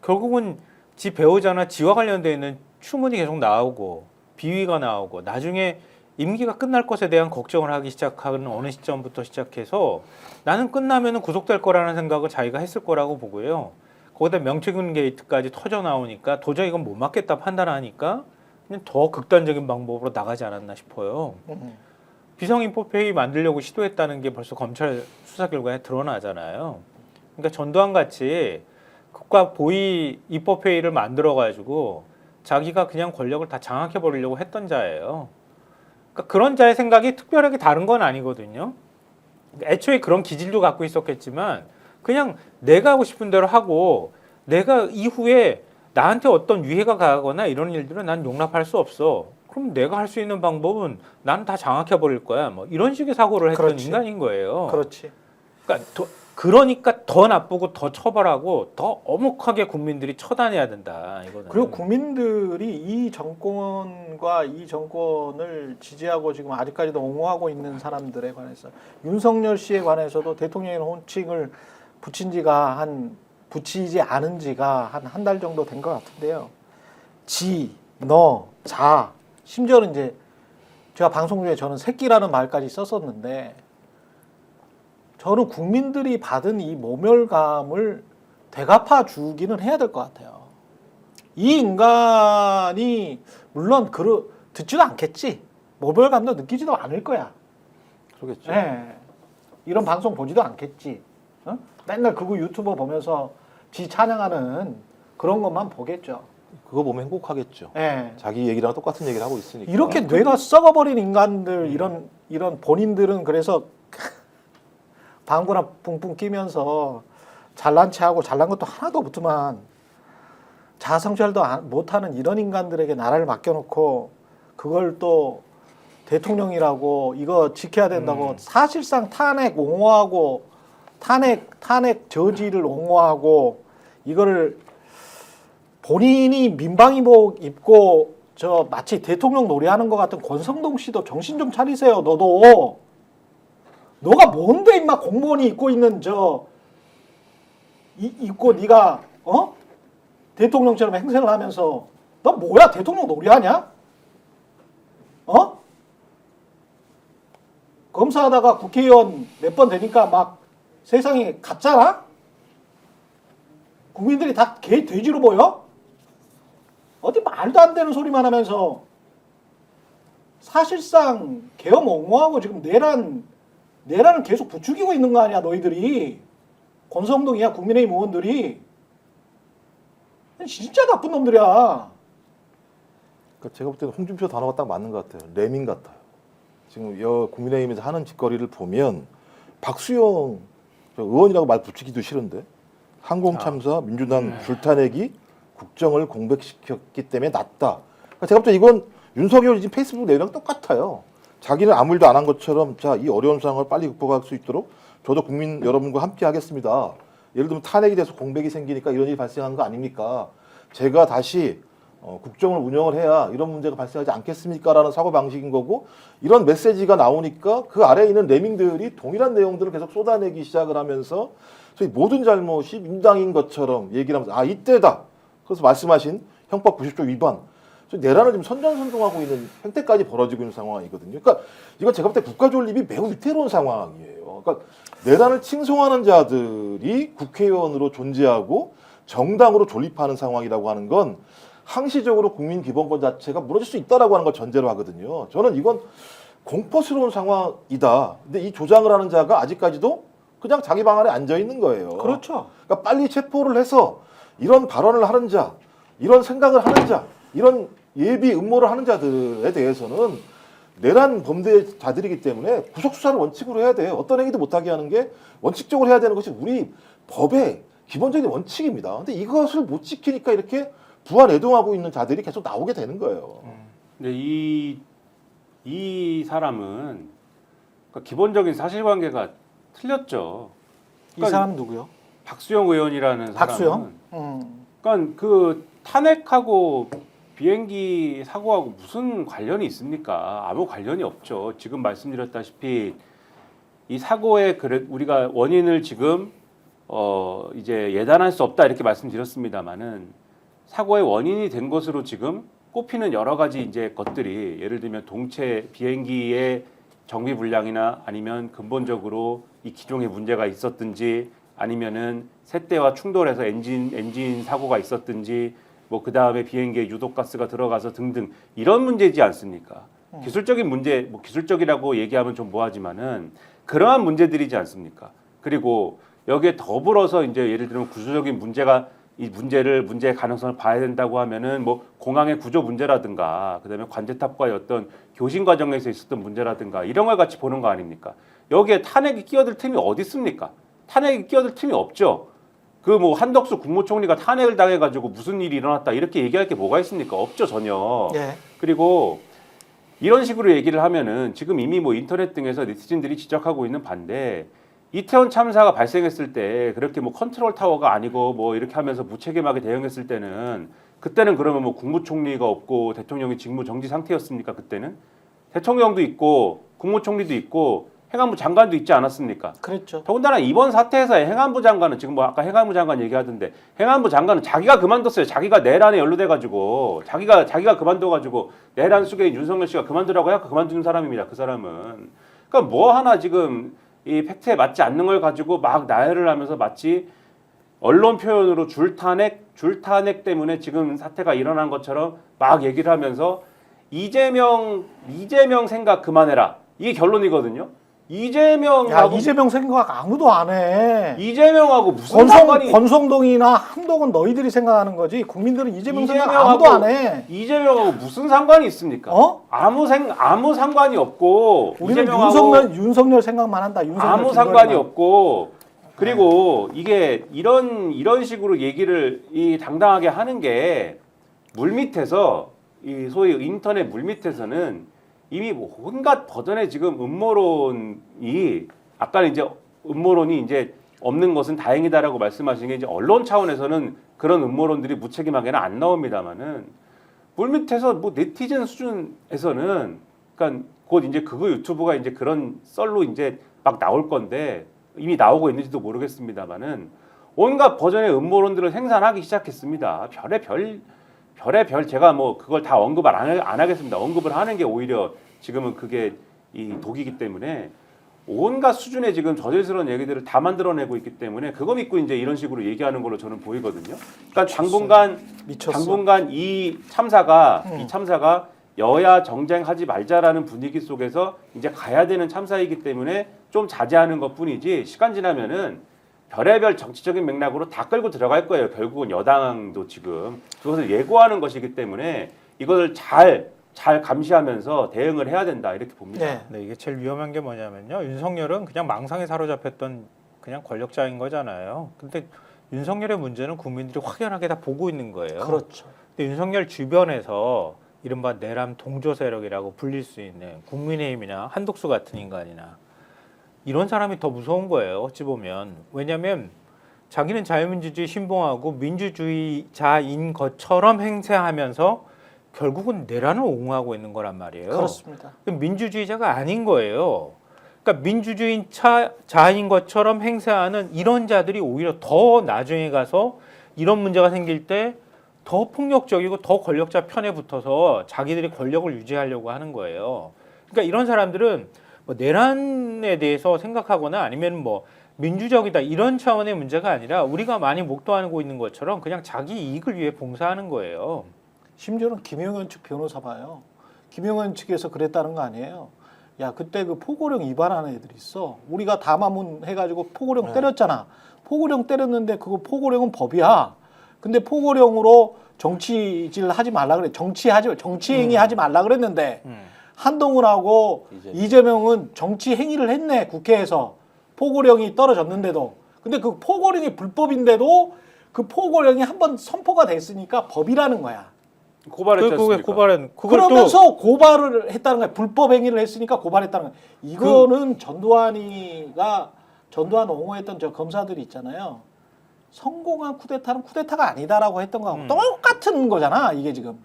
결국은 지 배우자나 지와 관련되어 있는 추문이 계속 나오고 비위가 나오고 나중에 임기가 끝날 것에 대한 걱정을 하기 시작하는 어느 시점부터 시작해서 나는 끝나면은 구속될 거라는 생각을 자기가 했을 거라고 보고요. 거기다 명태균 게이트까지 터져 나오니까 도저히 이건 못 막겠다 판단하니까 그냥 더 극단적인 방법으로 나가지 않았나 싶어요. 비상인포페이 만들려고 시도했다는 게 벌써 검찰 수사 결과에 드러나잖아요. 그러니까 전두환 같이 극과 보위 입법회의를 만들어가지고 자기가 그냥 권력을 다 장악해 버리려고 했던 자예요. 그러니까 그런 자의 생각이 특별하게 다른 건 아니거든요. 애초에 그런 기질도 갖고 있었겠지만 그냥 내가 하고 싶은 대로 하고 내가 이후에 나한테 어떤 위해가 가거나 이런 일들은 난 용납할 수 없어. 그럼 내가 할 수 있는 방법은 난 다 장악해 버릴 거야. 뭐 이런 식의 사고를 했던 그렇지. 인간인 거예요. 그렇지. 그러니까 더 나쁘고 더 처벌하고 더 엄혹하게 국민들이 처단해야 된다. 이거는. 그리고 국민들이 이 정권과 이 정권을 지지하고 지금 아직까지도 옹호하고 있는 사람들에 관해서 윤석열 씨에 관해서도 대통령의 호칭을 붙이지 않은 지가 한 달 정도 된 것 같은데요. 지, 너, 자, 심지어는 이제 제가 방송 중에 저는 새끼라는 말까지 썼었는데 저는 국민들이 받은 이 모멸감을 되갚아 주기는 해야 될 것 같아요. 이 인간이 물론 듣지도 않겠지. 모멸감도 느끼지도 않을 거야. 그러겠죠. 네. 이런 방송 보지도 않겠지. 어? 맨날 그거 유튜버 보면서 지 찬양하는 그런 것만 보겠죠. 그거 보면 행복하겠죠. 네. 자기 얘기랑 똑같은 얘기를 하고 있으니까. 이렇게 뇌가 썩어버린 인간들 이런 본인들은 그래서 방구나 뿡뿡 끼면서 잘난 체하고 잘난 것도 하나도 없지만 자아성찰도 못하는 이런 인간들에게 나라를 맡겨놓고 그걸 또 대통령이라고 이거 지켜야 된다고 사실상 탄핵 옹호하고 탄핵 저지를 옹호하고 이거를 본인이 민방위복 입고 저 마치 대통령 놀이하는 것 같은 권성동 씨도 정신 좀 차리세요. 너도. 너가 뭔데 임마 공무원이 입고 있는 입고 네가 대통령처럼 행세를 하면서 너 뭐야 대통령 놀이하냐? 검사하다가 국회의원 몇 번 되니까 막 세상에 갔잖아? 국민들이 다 개 돼지로 보여? 어디 말도 안 되는 소리만 하면서 사실상 계엄 옹호하고 지금 내란을 계속 부추기고 있는 거 아니야 너희들이. 권성동이야 국민의힘 의원들이 진짜 나쁜 놈들이야. 그러니까 제가 볼 때는 홍준표 단어가 딱 맞는 것 같아요. 레밍 같아요. 지금 국민의힘에서 하는 짓거리를 보면 박수영 저 의원이라고 말 붙이기도 싫은데 항공참사, 민주당 불타내기, 국정을 공백시켰기 때문에 낫다. 그러니까 제가 볼 때 이건 윤석열이 지금 페이스북 내용이랑 똑같아요. 자기는 아무 일도 안 한 것처럼 자, 이 어려운 상황을 빨리 극복할 수 있도록 저도 국민 여러분과 함께 하겠습니다. 예를 들면 탄핵이 돼서 공백이 생기니까 이런 일이 발생한 거 아닙니까? 제가 다시 국정을 운영을 해야 이런 문제가 발생하지 않겠습니까? 라는 사고방식인 거고 이런 메시지가 나오니까 그 아래에 있는 레밍들이 동일한 내용들을 계속 쏟아내기 시작을 하면서 저희 모든 잘못이 민당인 것처럼 얘기를 하면서 아 이때다. 그래서 말씀하신 형법 90조 위반 내란을 지금 선전선동하고 있는 행태까지 벌어지고 있는 상황이거든요. 그러니까 이건 제가 볼 때 국가 존립이 매우 위태로운 상황이에요. 그러니까 내란을 칭송하는 자들이 국회의원으로 존재하고 정당으로 존립하는 상황이라고 하는 건 항시적으로 국민 기본권 자체가 무너질 수 있다라고 하는 걸 전제로 하거든요. 저는 이건 공포스러운 상황이다. 근데 이 조장을 하는 자가 아직까지도 그냥 자기 방 안에 앉아 있는 거예요. 그렇죠. 그러니까 빨리 체포를 해서 이런 발언을 하는 자, 이런 생각을 하는 자, 이런 예비 음모를 하는 자들에 대해서는 내란 범죄자들이기 때문에 구속 수사를 원칙으로 해야 돼요. 어떤 행위도 못하게 하는 게 원칙적으로 해야 되는 것이 우리 법의 기본적인 원칙입니다. 근데 이것을 못 지키니까 이렇게 부안애동하고 있는 자들이 계속 나오게 되는 거예요. 근데 이 사람은 그러니까 기본적인 사실관계가 틀렸죠. 이 사람 누구요? 박수영 의원이라는 박수영? 사람은 그러니까 그 탄핵하고 비행기 사고하고 무슨 관련이 있습니까? 아무 관련이 없죠. 지금 말씀드렸다시피 이 사고의 우리가 원인을 지금 이제 예단할 수 없다 이렇게 말씀드렸습니다만은 사고의 원인이 된 것으로 지금 꼽히는 여러 가지 이제 것들이 예를 들면 동체 비행기의 정비 불량이나 아니면 근본적으로 이 기종에 문제가 있었든지 아니면은 새때와 충돌해서 엔진 사고가 있었든지 뭐 그 다음에 비행기에 유독가스가 들어가서 등등 이런 문제지 않습니까? 기술적인 문제, 뭐 기술적이라고 얘기하면 좀 뭐하지만은 그러한 문제들이지 않습니까? 그리고 여기에 더불어서 이제 예를 들면 구조적인 문제의 가능성을 봐야 된다고 하면은 뭐 공항의 구조 문제라든가 그다음에 관제탑과의 어떤 교신 과정에서 있었던 문제라든가 이런 걸 같이 보는 거 아닙니까? 여기에 탄핵이 끼어들 틈이 어디 있습니까? 탄핵이 끼어들 틈이 없죠. 그 뭐 한덕수 국무총리가 탄핵을 당해가지고 무슨 일이 일어났다 이렇게 얘기할 게 뭐가 있습니까? 없죠 전혀. 예. 그리고 이런 식으로 얘기를 하면은 지금 이미 뭐 인터넷 등에서 네티즌들이 지적하고 있는 반대 이태원 참사가 발생했을 때 그렇게 뭐 컨트롤 타워가 아니고 뭐 이렇게 하면서 무책임하게 대응했을 때는 그때는 그러면 뭐 국무총리가 없고 대통령이 직무 정지 상태였습니까? 그때는 대통령도 있고 국무총리도 있고 행안부 장관도 있지 않았습니까? 그랬죠. 더군다나 이번 사태에서의 행안부 장관은 지금 뭐 아까 행안부 장관 얘기하던데 행안부 장관은 자기가 그만뒀어요. 자기가 내란에 연루돼가지고 자기가 그만둬가지고 내란 수괴인 윤석열 씨가 그만두라고 해서 그만두는 사람입니다. 그 사람은 그러니까 뭐 하나 지금 이 팩트에 맞지 않는 걸 가지고 막 나열을 하면서 마치 언론 표현으로 줄탄핵 때문에 지금 사태가 일어난 것처럼 막 얘기를 하면서 이재명 생각 그만해라 이게 결론이거든요. 이재명 생각 아무도 안 해. 이재명하고 무슨 상관이 권성동이나 한동훈 너희들이 생각하는 거지. 국민들은 이재명 생각 아무도 안 해. 이재명하고 무슨 상관이 있습니까? 아무 상관이 없고 우리는 이재명하고 윤석열 생각만 한다. 아무 상관이 없고 그리고 이게 이런 식으로 얘기를 당당하게 하는 게 물밑에서 이 소위 인터넷 물밑에서는 이미 뭐 온갖 버전의 지금 음모론이 아까는 이제 음모론이 이제 없는 것은 다행이다라고 말씀하신 게 이제 언론 차원에서는 그런 음모론들이 무책임하게는 안 나옵니다만은 물밑에서 뭐 네티즌 수준에서는 그러니까 곧 이제 그거 유튜브가 이제 그런 썰로 이제 막 나올 건데 이미 나오고 있는지도 모르겠습니다만은 온갖 버전의 음모론들을 생산하기 시작했습니다. 별의 별 제가 뭐 그걸 다 언급을 안 하겠습니다. 언급을 하는 게 오히려 지금은 그게 이 독이기 때문에 온갖 수준의 지금 저질스러운 얘기들을 다 만들어내고 있기 때문에 그거 믿고 이제 이런 식으로 얘기하는 걸로 저는 보이거든요. 그러니까 당분간 이 참사가 여야 정쟁하지 말자라는 분위기 속에서 이제 가야 되는 참사이기 때문에 좀 자제하는 것뿐이지 시간 지나면은 별의별 정치적인 맥락으로 다 끌고 들어갈 거예요. 결국은 여당도 지금 그것을 예고하는 것이기 때문에 이것을 잘 감시하면서 대응을 해야 된다 이렇게 봅니다. 네. 네, 이게 제일 위험한 게 뭐냐면요. 윤석열은 그냥 망상에 사로잡혔던 그냥 권력자인 거잖아요. 근데 윤석열의 문제는 국민들이 확연하게 다 보고 있는 거예요. 그렇죠. 근데 윤석열 주변에서 이른바 내란 동조 세력이라고 불릴 수 있는 국민의힘이나 한독수 같은 인간이나 이런 사람이 더 무서운 거예요. 어찌 보면. 왜냐하면 자기는 자유민주주의 신봉하고 민주주의자인 것처럼 행세하면서 결국은 내란을 옹호하고 있는 거란 말이에요. 그렇습니다. 민주주의자가 아닌 거예요. 그러니까 민주주의자인 것처럼 행세하는 이런 자들이 오히려 더 나중에 가서 이런 문제가 생길 때 더 폭력적이고 더 권력자 편에 붙어서 자기들이 권력을 유지하려고 하는 거예요. 그러니까 이런 사람들은 뭐 내란에 대해서 생각하거나 아니면 뭐 민주적이다 이런 차원의 문제가 아니라 우리가 많이 목도하고 있는 것처럼 그냥 자기 이익을 위해 봉사하는 거예요. 심지어는 김용현 측 변호사 봐요. 김용현 측에서 그랬다는 거 아니에요. 야, 그때 그 포고령 위반하는 애들이 있어. 우리가 담화문 해가지고 포고령 때렸잖아. 포고령 때렸는데 그거 포고령은 법이야. 근데 포고령으로 정치질 하지 말라 그래. 정치 행위 하지 말라 그랬는데 한동훈하고 이재명은 정치 행위를 했네. 국회에서 포고령이 떨어졌는데도. 근데 그 포고령이 불법인데도 그 포고령이 한번 선포가 됐으니까 법이라는 거야. 고발했지 않습니까? 그러면서 고발을 했다는 거야. 불법 행위를 했으니까 고발했다는 거야. 이거는 전두환 옹호했던 저 검사들이 있잖아요. 성공한 쿠데타는 쿠데타가 아니다라고 했던 거하고 똑같은 거잖아. 이게 지금.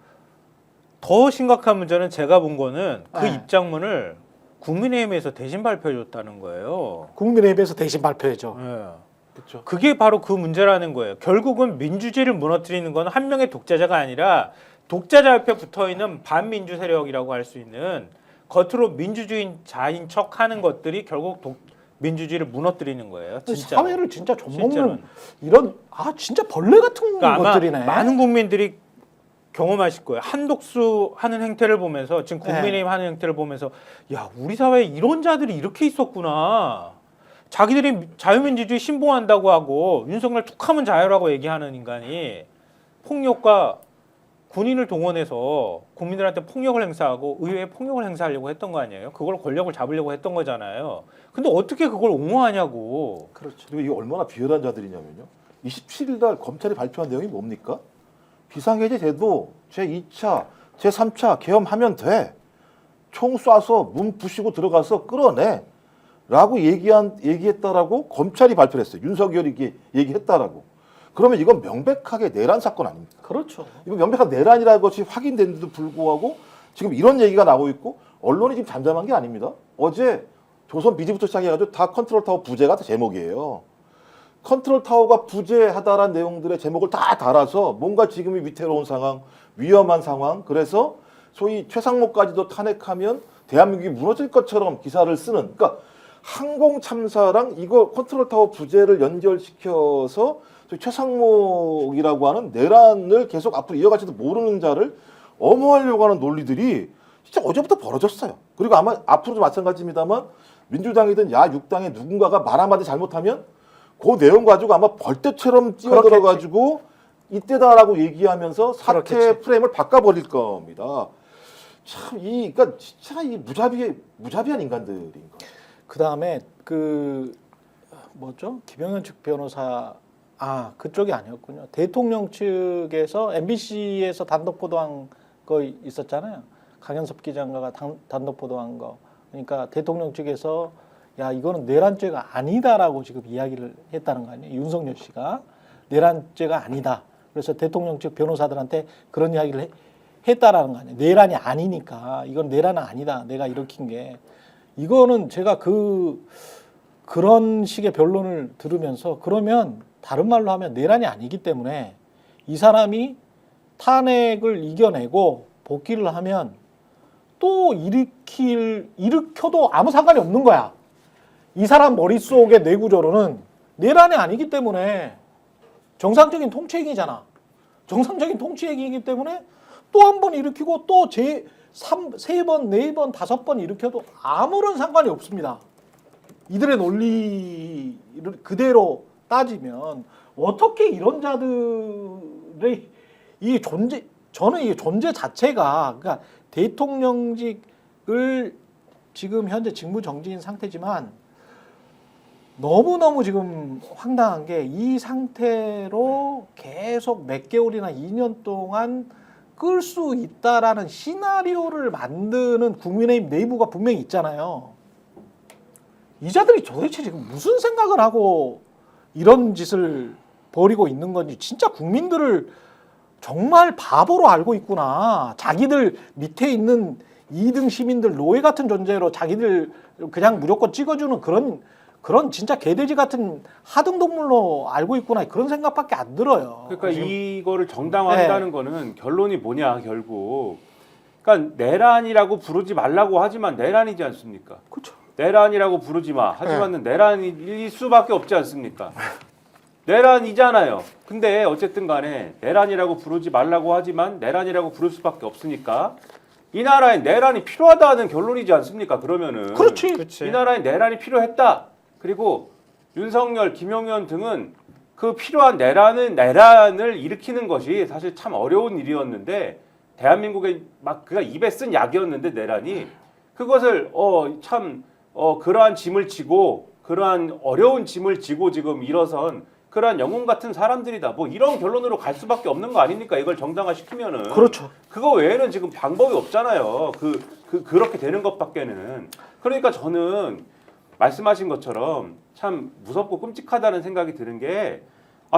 더 심각한 문제는 제가 본 거는 그 네. 입장문을 국민의힘에서 대신 발표해줬다는 거예요. 국민의힘에서 대신 발표해줘. 네. 그렇죠. 그게 바로 그 문제라는 거예요. 결국은 민주주의를 무너뜨리는 건 한 명의 독재자가 아니라 독재자 옆에 붙어있는 반민주 세력이라고 할 수 있는 겉으로 민주주의자인 척하는 것들이 결국 민주주의를 무너뜨리는 거예요. 진짜. 사회를 진짜 좀먹는 실제로는. 이런 진짜 벌레 같은 그러니까 아마 것들이네. 많은 국민들이 경험하실 거예요. 한독수 하는 행태를 보면서 지금 국민의힘 하는 행태를 보면서 야 우리 사회에 이런 자들이 이렇게 있었구나. 자기들이 자유민주주의 신봉한다고 하고 윤석열 툭하면 자유라고 얘기하는 인간이 폭력과 군인을 동원해서 국민들한테 폭력을 행사하고 의회에 폭력을 행사하려고 했던 거 아니에요? 그걸 권력을 잡으려고 했던 거잖아요. 근데 어떻게 그걸 옹호하냐고. 그렇죠. 그리고 이게 얼마나 비열한 자들이냐면요. 27일 날 검찰이 발표한 내용이 뭡니까? 비상해제 제도 제2차, 제3차 개엄하면 돼. 총 쏴서 문 부시고 들어가서 끌어내. 라고 얘기했다라고 검찰이 발표를 했어요. 윤석열이 이게 얘기했다라고. 그러면 이건 명백하게 내란 사건 아닙니까? 그렇죠. 이건 명백한 내란이라는 것이 확인됐는데도 불구하고 지금 이런 얘기가 나오고 있고 언론이 지금 잠잠한 게 아닙니다. 어제 조선 비디부터 시작해가지고 다 컨트롤 타워 부재가 다 제목이에요. 컨트롤 타워가 부재하다라는 내용들의 제목을 다 달아서 뭔가 지금이 위태로운 상황, 위험한 상황, 그래서 소위 최상목까지도 탄핵하면 대한민국이 무너질 것처럼 기사를 쓰는, 그러니까 항공 참사랑 이거 컨트롤 타워 부재를 연결시켜서 최상목이라고 하는 내란을 계속 앞으로 이어갈지도 모르는 자를 엄호하려고 하는 논리들이 진짜 어제부터 벌어졌어요. 그리고 아마 앞으로도 마찬가지입니다만 민주당이든 야육당의 누군가가 말 한마디 잘못하면 그 내용 가지고 아마 벌떼처럼 뛰어들어가지고 이때다라고 얘기하면서 사태 그렇겠지. 프레임을 바꿔버릴 겁니다. 참 그러니까 진짜 이 무자비한 인간들인 거. 그 다음에 김용현 측 변호사 그쪽이 아니었군요. 대통령 측에서 MBC에서 단독 보도한 거 있었잖아요. 강현섭 기자가 단독 보도한 거. 그러니까 대통령 측에서 야 이거는 내란죄가 아니다라고 지금 이야기를 했다는 거 아니에요. 윤석열 씨가 내란죄가 아니다. 그래서 대통령 측 변호사들한테 그런 이야기를 했다라는 거 아니에요. 내란이 아니니까 이건 내란은 아니다. 내가 일으킨 게 이거는 제가 그런 식의 변론을 들으면서 그러면 다른 말로 하면 내란이 아니기 때문에 이 사람이 탄핵을 이겨내고 복귀를 하면 또 일으켜도 아무 상관이 없는 거야. 이 사람 머릿속의 뇌구조로는 내란이 아니기 때문에 정상적인 통치행위잖아. 정상적인 통치행위이기 때문에 또 한 번 일으키고 또 세 번, 네 번, 다섯 번 일으켜도 아무런 상관이 없습니다. 이들의 논리를 그대로 따지면 어떻게 이런 자들의 이 존재, 저는 이 존재 자체가 그러니까 대통령직을 지금 현재 직무 정지인 상태지만 너무너무 지금 황당한 게 이 상태로 계속 몇 개월이나 2년 동안 끌 수 있다라는 시나리오를 만드는 국민의힘 내부가 분명히 있잖아요. 이 자들이 도대체 지금 무슨 생각을 하고 이런 짓을 벌이고 있는 건지 진짜 국민들을 정말 바보로 알고 있구나. 자기들 밑에 있는 2등 시민들 노예 같은 존재로 자기들 그냥 무조건 찍어주는 그런 진짜 개돼지 같은 하등 동물로 알고 있구나. 그런 생각밖에 안 들어요. 그러니까 이거를 정당화한다는 거는 결론이 뭐냐 결국. 그러니까 내란이라고 부르지 말라고 하지만 내란이지 않습니까? 그렇죠. 내란이라고 부르지 마. 하지만은 내란일 수밖에 없지 않습니까? 내란이잖아요. 근데 어쨌든 간에 내란이라고 부르지 말라고 하지만 내란이라고 부를 수밖에 없으니까 이 나라에 내란이 필요하다는 결론이지 않습니까? 그러면은 그렇지. 그치. 이 나라에 내란이 필요했다. 그리고 윤석열, 김용현 등은 그 필요한 내란을 일으키는 것이 사실 참 어려운 일이었는데 대한민국에 막 그가 입에 쓴 약이었는데 내란이 그것을 그러한 짐을 지고 그러한 어려운 짐을 지고 지금 일어선 그러한 영웅 같은 사람들이다. 뭐 이런 결론으로 갈 수밖에 없는 거 아닙니까? 이걸 정당화시키면은. 그렇죠. 그거 외에는 지금 방법이 없잖아요. 그렇게 되는 것밖에는. 그러니까 저는 말씀하신 것처럼 참 무섭고 끔찍하다는 생각이 드는 게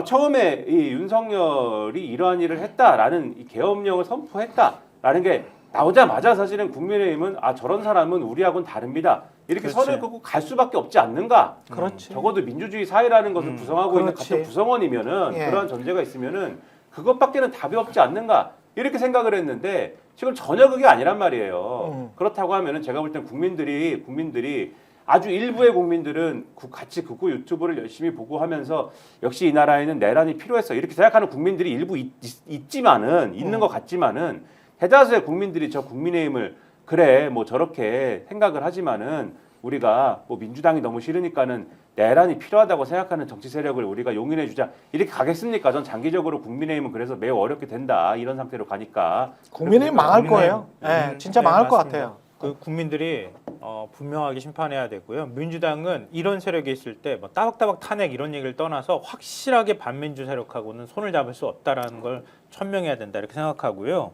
처음에 이 윤석열이 이러한 일을 했다라는 이 계엄령을 선포했다라는 게 나오자마자 사실은 국민의힘은 저런 사람은 우리하고는 다릅니다. 이렇게 그렇지. 선을 긋고 갈 수밖에 없지 않는가? 그렇지. 적어도 민주주의 사회라는 것을 구성하고 있는 그렇지. 같은 구성원이면은 예. 그러한 전제가 있으면은 그것밖에는 답이 없지 않는가? 이렇게 생각을 했는데 지금 전혀 그게 아니란 말이에요. 그렇다고 하면은 제가 볼 땐 국민들이 아주 일부의 국민들은 같이 극우 유튜브를 열심히 보고 하면서 역시 이 나라에는 내란이 필요했어 이렇게 생각하는 국민들이 일부 있지만은 있는 것 같지만은 대다수의 국민들이 저 국민의힘을 그래 뭐 저렇게 생각을 하지만은 우리가 뭐 민주당이 너무 싫으니까는 내란이 필요하다고 생각하는 정치 세력을 우리가 용인해 주자 이렇게 가겠습니까? 전 장기적으로 국민의힘은 그래서 매우 어렵게 된다 이런 상태로 가니까 국민의힘 망할 거예요. 예, 진짜 망할 것 맞습니다. 같아요. 그 국민들이 분명하게 심판해야 되고요. 민주당은 이런 세력이 있을 때 뭐 따박따박 탄핵 이런 얘기를 떠나서 확실하게 반민주 세력하고는 손을 잡을 수 없다라는 걸 천명해야 된다 이렇게 생각하고요.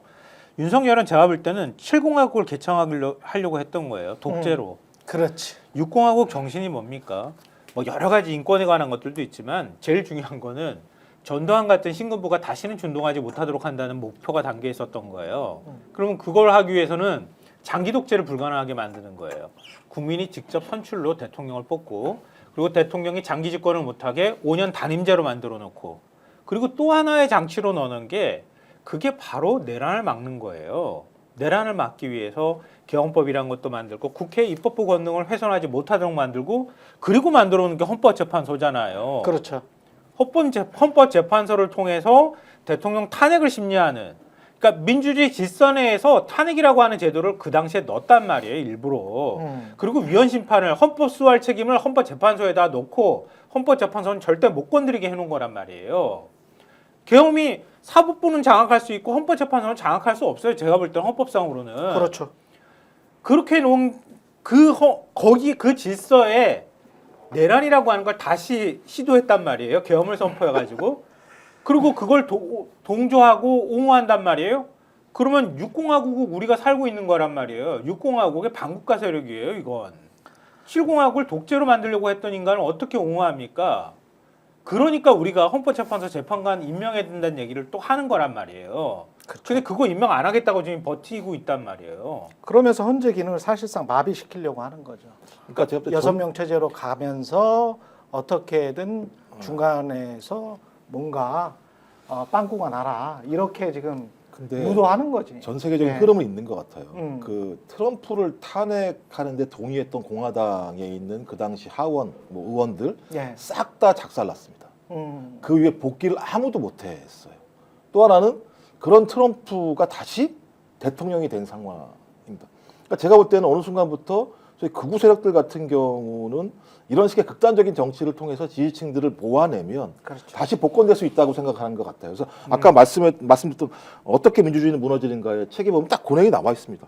윤석열은 제가 볼 때는 7공화국을 개창하려고 했던 거예요. 독재로. 그렇지. 6공화국 정신이 뭡니까? 뭐 여러 가지 인권에 관한 것들도 있지만 제일 중요한 거는 전두환 같은 신군부가 다시는 준동하지 못하도록 한다는 목표가 담겨 있었던 거예요. 그러면 그걸 하기 위해서는 장기 독재를 불가능하게 만드는 거예요. 국민이 직접 선출로 대통령을 뽑고 그리고 대통령이 장기 집권을 못하게 5년 단임제로 만들어 놓고 그리고 또 하나의 장치로 넣는 게 그게 바로 내란을 막는 거예요. 내란을 막기 위해서 개헌법이라는 것도 만들고 국회 입법부 권능을 훼손하지 못하도록 만들고 그리고 만들어 놓은 게 헌법재판소잖아요. 그렇죠. 헌법재판소를 통해서 대통령 탄핵을 심리하는 그러니까 민주주의 질서 내에서 탄핵이라고 하는 제도를 그 당시에 넣었단 말이에요. 일부러. 그리고 위헌 심판을 헌법 수호할 책임을 헌법재판소에다 놓고 헌법재판소는 절대 못 건드리게 해놓은 거란 말이에요. 계엄이 사법부는 장악할 수 있고 헌법재판소는 장악할 수 없어요. 제가 볼 때는 헌법상으로는. 그렇죠. 그렇게 놓은 거기 그 질서에 내란이라고 하는 걸 다시 시도했단 말이에요. 계엄을 선포해가지고. 그리고 그걸 동조하고 옹호한단 말이에요. 그러면 6공화국은 우리가 살고 있는 거란 말이에요. 6공화국의 반국가 세력이에요. 이건. 7공화국을 독재로 만들려고 했던 인간을 어떻게 옹호합니까? 그러니까 우리가 헌법재판소 재판관 임명해야 된다는 얘기를 또 하는 거란 말이에요. 근데 그거 임명 안 하겠다고 지금 버티고 있단 말이에요. 그러면서 헌재 기능을 사실상 마비시키려고 하는 거죠. 그러니까 제가 볼 때 6명 체제로 가면서 어떻게든 중간에서 뭔가 빵꾸가 나라 이렇게 지금 근데 유도하는 거지. 전 세계적인 네. 흐름은 있는 것 같아요. 음. 트럼프를 탄핵하는데 동의했던 공화당에 있는 그 당시 하원 의원들 예. 싹 다 작살났습니다. 그 위에 복귀를 아무도 못했어요. 또 하나는 그런 트럼프가 다시 대통령이 된 상황 그러니까 제가 볼 때는 어느 순간부터 소위 극우 세력들 같은 경우는 이런 식의 극단적인 정치를 통해서 지지층들을 모아내면 그렇죠. 다시 복권될 수 있다고 생각하는 것 같아요. 그래서 아까 말씀드렸던 어떻게 민주주의는 무너지는가의 책에 보면 딱 고뇌이 나와 있습니다.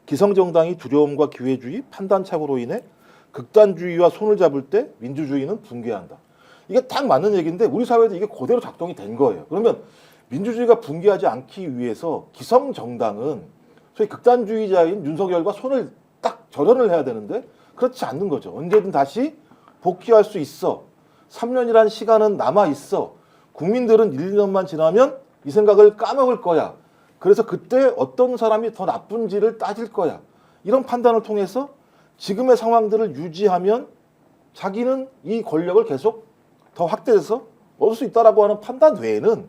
기성정당이 두려움과 기회주의, 판단착오로 인해 극단주의와 손을 잡을 때 민주주의는 붕괴한다. 이게 딱 맞는 얘기인데 우리 사회에도 이게 그대로 작동이 된 거예요. 그러면 민주주의가 붕괴하지 않기 위해서 기성정당은 소위 극단주의자인 윤석열과 손을 딱 절연을 해야 되는데 그렇지 않는 거죠. 언제든 다시 복귀할 수 있어. 3년이라는 시간은 남아 있어. 국민들은 1, 2년만 지나면 이 생각을 까먹을 거야. 그래서 그때 어떤 사람이 더 나쁜지를 따질 거야. 이런 판단을 통해서 지금의 상황들을 유지하면 자기는 이 권력을 계속 더 확대해서 얻을 수 있다라고 하는 판단 외에는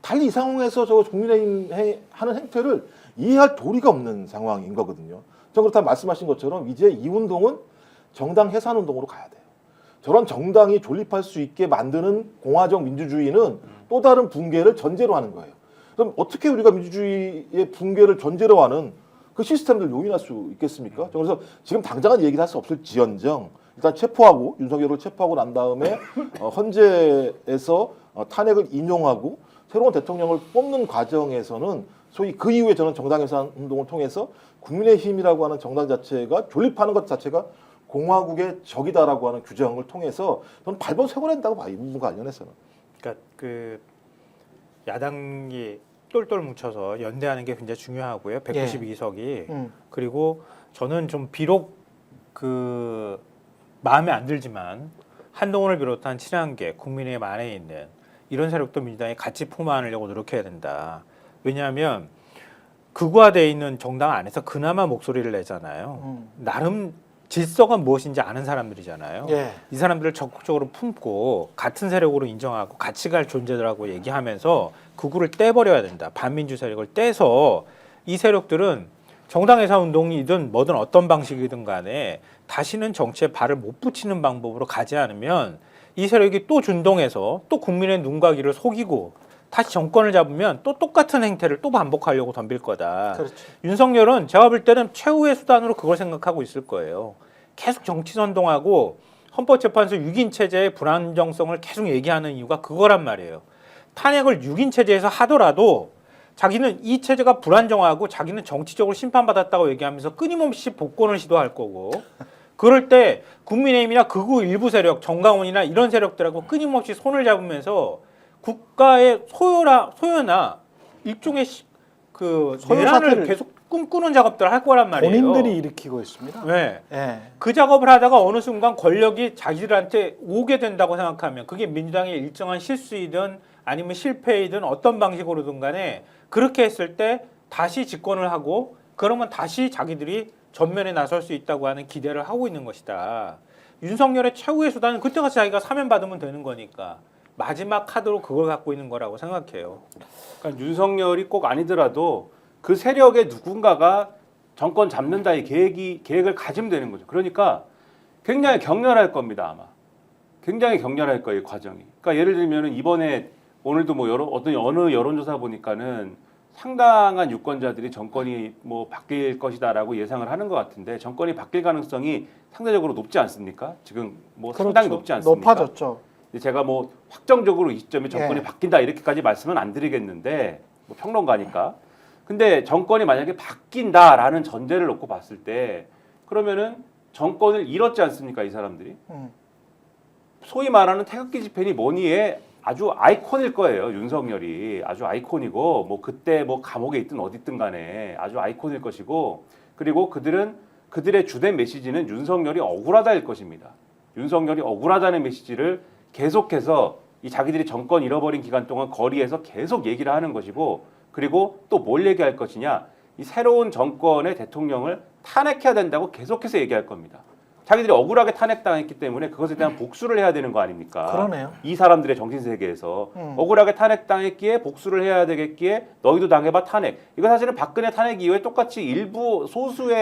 달리 이 상황에서 저 국민의힘 하는 행태를 이해할 도리가 없는 상황인 거거든요. 전 그렇다면 말씀하신 것처럼 이제 이 운동은 정당 해산 운동으로 가야 돼요. 저런 정당이 존립할 수 있게 만드는 공화적 민주주의는 또 다른 붕괴를 전제로 하는 거예요. 그럼 어떻게 우리가 민주주의의 붕괴를 전제로 하는 그 시스템을 용인할 수 있겠습니까? 그래서 지금 당장은 얘기를 할 수 없을지언정 일단 체포하고 윤석열을 체포하고 난 다음에 헌재에서 탄핵을 인용하고 새로운 대통령을 뽑는 과정에서는 소위 그 이후에 저는 정당 해산 운동을 통해서 국민의힘이라고 하는 정당 자체가 존립하는 것 자체가 공화국의 적이다라고 하는 규정을 통해서 저는 발본 세워낸다고 봐요. 이 부분과 관련해서는. 그러니까 그 야당이 똘똘 뭉쳐서 연대하는 게 굉장히 중요하고요. 192석이 그리고 저는 좀 비록 그 마음에 안 들지만 한동훈을 비롯한 친한계 국민의힘 안에 있는 이런 세력도 민주당이 같이 품어 안으려고 노력해야 된다. 왜냐하면 극우화되어 있는 정당 안에서 그나마 목소리를 내잖아요. 나름 질서가 무엇인지 아는 사람들이잖아요. 예. 이 사람들을 적극적으로 품고 같은 세력으로 인정하고 같이 갈 존재들하고 얘기하면서 극우를 떼버려야 된다. 반민주 세력을 떼서 이 세력들은 정당 해산 운동이든 뭐든 어떤 방식이든 간에 다시는 정치에 발을 못 붙이는 방법으로 가지 않으면 이 세력이 또 준동해서 또 국민의 눈과 귀를 속이고 다시 정권을 잡으면 또 똑같은 행태를 또 반복하려고 덤빌 거다. 그렇죠. 윤석열은 제가 볼 때는 최후의 수단으로 그걸 생각하고 있을 거예요. 계속 정치 선동하고 헌법재판소 6인 체제의 불안정성을 계속 얘기하는 이유가 그거란 말이에요. 탄핵을 6인 체제에서 하더라도 자기는 이 체제가 불안정하고 자기는 정치적으로 심판받았다고 얘기하면서 끊임없이 복권을 시도할 거고 그럴 때 국민의힘이나 극우 일부 세력, 정강훈이나 이런 세력들하고 끊임없이 손을 잡으면서 국가의 소요나 일종의 그 소요 내란을 사태를 계속 꿈꾸는 작업들을 할 거란 말이에요. 본인들이 일으키고 있습니다. 네. 예. 그 작업을 하다가 어느 순간 권력이 자기들한테 오게 된다고 생각하면 그게 민주당의 일정한 실수이든 아니면 실패이든 어떤 방식으로든 간에 그렇게 했을 때 다시 집권을 하고 그러면 다시 자기들이 전면에 나설 수 있다고 하는 기대를 하고 있는 것이다. 윤석열의 최후의 수단은 그때 가서 자기가 사면 받으면 되는 거니까 마지막 카드로 그걸 갖고 있는 거라고 생각해요. 그러니까 윤석열이 꼭 아니더라도 그 세력의 누군가가 정권 잡는다의 계획을 가지면 되는 거죠. 그러니까 굉장히 격렬할 겁니다, 아마. 굉장히 격렬할 거예요, 이 과정이. 그러니까 예를 들면은 이번에 오늘도 뭐 어느 여론조사 보니까는 상당한 유권자들이 정권이 뭐 바뀔 것이다라고 예상을 하는 것 같은데 정권이 바뀔 가능성이 상대적으로 높지 않습니까? 지금 뭐 상당히 그렇죠. 높지 않습니까? 높아졌죠. 제가 뭐 확정적으로 이 시점에 정권이 예. 바뀐다 이렇게까지 말씀은 안 드리겠는데 뭐 평론가니까. 근데 정권이 만약에 바뀐다라는 전제를 놓고 봤을 때 그러면은 정권을 잃었지 않습니까 이 사람들이? 소위 말하는 태극기 집회니 뭐니에 아주 아이콘일 거예요. 윤석열이 아주 아이콘이고 뭐 그때 뭐 감옥에 있든 어디 있든 간에 아주 아이콘일 것이고 그리고 그들의 주된 메시지는 윤석열이 억울하다일 것입니다. 윤석열이 억울하다는 메시지를 계속해서 이 자기들이 정권 잃어버린 기간 동안 거리에서 계속 얘기를 하는 것이고 그리고 또 뭘 얘기할 것이냐 이 새로운 정권의 대통령을 탄핵해야 된다고 계속해서 얘기할 겁니다. 자기들이 억울하게 탄핵당했기 때문에 그것에 대한 복수를 해야 되는 거 아닙니까? 그러네요. 이 사람들의 정신세계에서 억울하게 탄핵당했기에 복수를 해야 되겠기에 너희도 당해봐 탄핵. 이거 사실은 박근혜 탄핵 이후에 똑같이 일부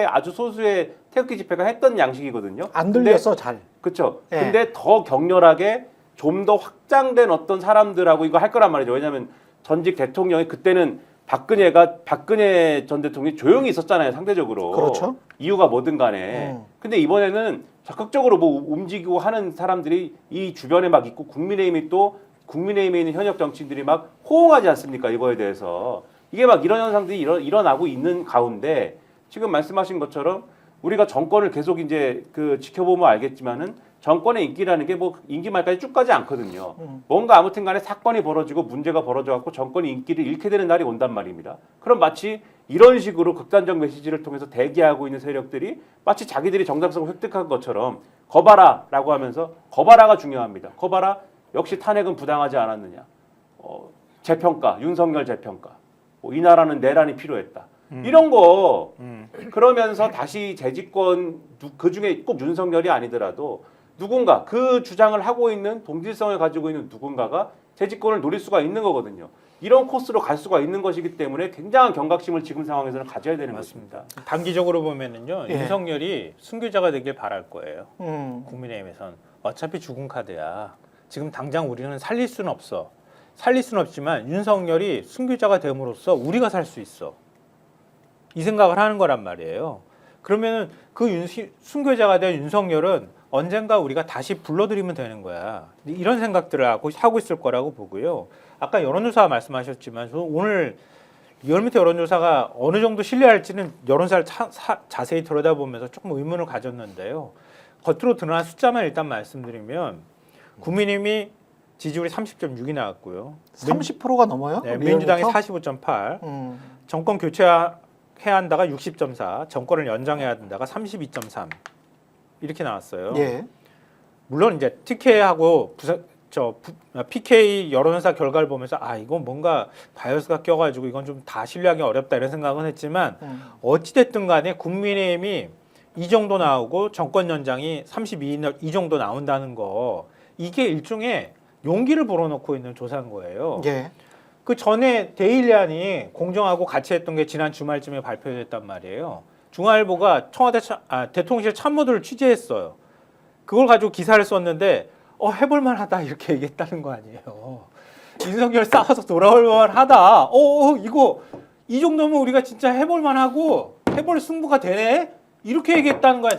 아주 소수의 태극기 집회가 했던 양식이거든요. 안 들렸어 잘. 그렇죠. 예. 근데 더 격렬하게 좀 더 확장된 어떤 사람들하고 이거 할 거란 말이죠. 왜냐하면 전직 대통령이 그때는 박근혜 전 대통령이 조용히 있었잖아요. 상대적으로. 그렇죠. 이유가 뭐든 간에. 근데 이번에는 적극적으로 뭐 움직이고 하는 사람들이 이 주변에 막 있고 국민의힘이 또 국민의힘에 있는 현역 정치인들이 막 호응하지 않습니까? 이거에 대해서. 이게 막 이런 현상들이 일어나고 있는 가운데 지금 말씀하신 것처럼 우리가 정권을 계속 이제 그 지켜보면 알겠지만은 정권의 인기라는 게 뭐 임기 말까지 쭉 가지 않거든요. 뭔가 아무튼 간에 사건이 벌어지고 문제가 벌어져 갖고 정권이 인기를 잃게 되는 날이 온단 말입니다. 그럼 마치 이런 식으로 극단적 메시지를 통해서 대기하고 있는 세력들이 마치 자기들이 정당성을 획득한 것처럼 거봐라라고 하면서 거봐라가 중요합니다. 거봐라 역시 탄핵은 부당하지 않았느냐. 재평가, 윤석열 재평가. 뭐 이 나라는 내란이 필요했다. 이런 거 그러면서 다시 재집권 그 중에 꼭 윤석열이 아니더라도 누군가 그 주장을 하고 있는 동질성을 가지고 있는 누군가가 재집권을 노릴 수가 있는 거거든요. 이런 코스로 갈 수가 있는 것이기 때문에 굉장한 경각심을 지금 상황에서는 가져야 되는 것입니다. 단기적으로 보면은요 예. 윤석열이 순교자가 되길 바랄 거예요. 국민의힘에선 어차피 죽은 카드야. 지금 당장 우리는 살릴 수는 없어. 살릴 수는 없지만 윤석열이 순교자가 됨으로써 우리가 살 수 있어. 이 생각을 하는 거란 말이에요. 그러면은 그 순교자가 된 윤석열은 언젠가 우리가 다시 불러들이면 되는 거야. 이런 생각들을 하고 있을 거라고 보고요. 아까 여론조사 말씀하셨지만 오늘 리얼미터 여론조사가 어느 정도 신뢰할지는 여론조사를 자세히 들여다보면서 조금 의문을 가졌는데요. 겉으로 드러난 숫자만 일단 말씀드리면 국민의힘이 지지율이 30.6이 나왔고요. 30%가 넘어요? 네, 민주당이 리얼미터? 45.8, 음. 정권 교체해야 한다가 60.4, 정권을 연장해야 한다가 32.3 이렇게 나왔어요. 예. 물론 이제 TK하고 PK 여론조사 결과를 보면서 이건 뭔가 바이어스가 껴가지고 이건 좀 다 신뢰하기 어렵다 이런 생각은 했지만 어찌됐든 간에 국민의힘이 이 정도 나오고 정권 연장이 32 이 정도 나온다는 거 이게 일종의 용기를 불어넣고 있는 조사인 거예요. 예. 그 전에 데일리안이 공정하고 같이 했던 게 지난 주말쯤에 발표됐단 말이에요. 중앙일보가 청와대 대통령실 참모들을 취재했어요. 그걸 가지고 기사를 썼는데 해볼 만하다 이렇게 얘기했다는 거 아니에요. 윤석열 싸워서 돌아올 만하다. 이거 이 정도면 우리가 진짜 해볼 만하고 해볼 승부가 되네. 이렇게 얘기했다는 거야.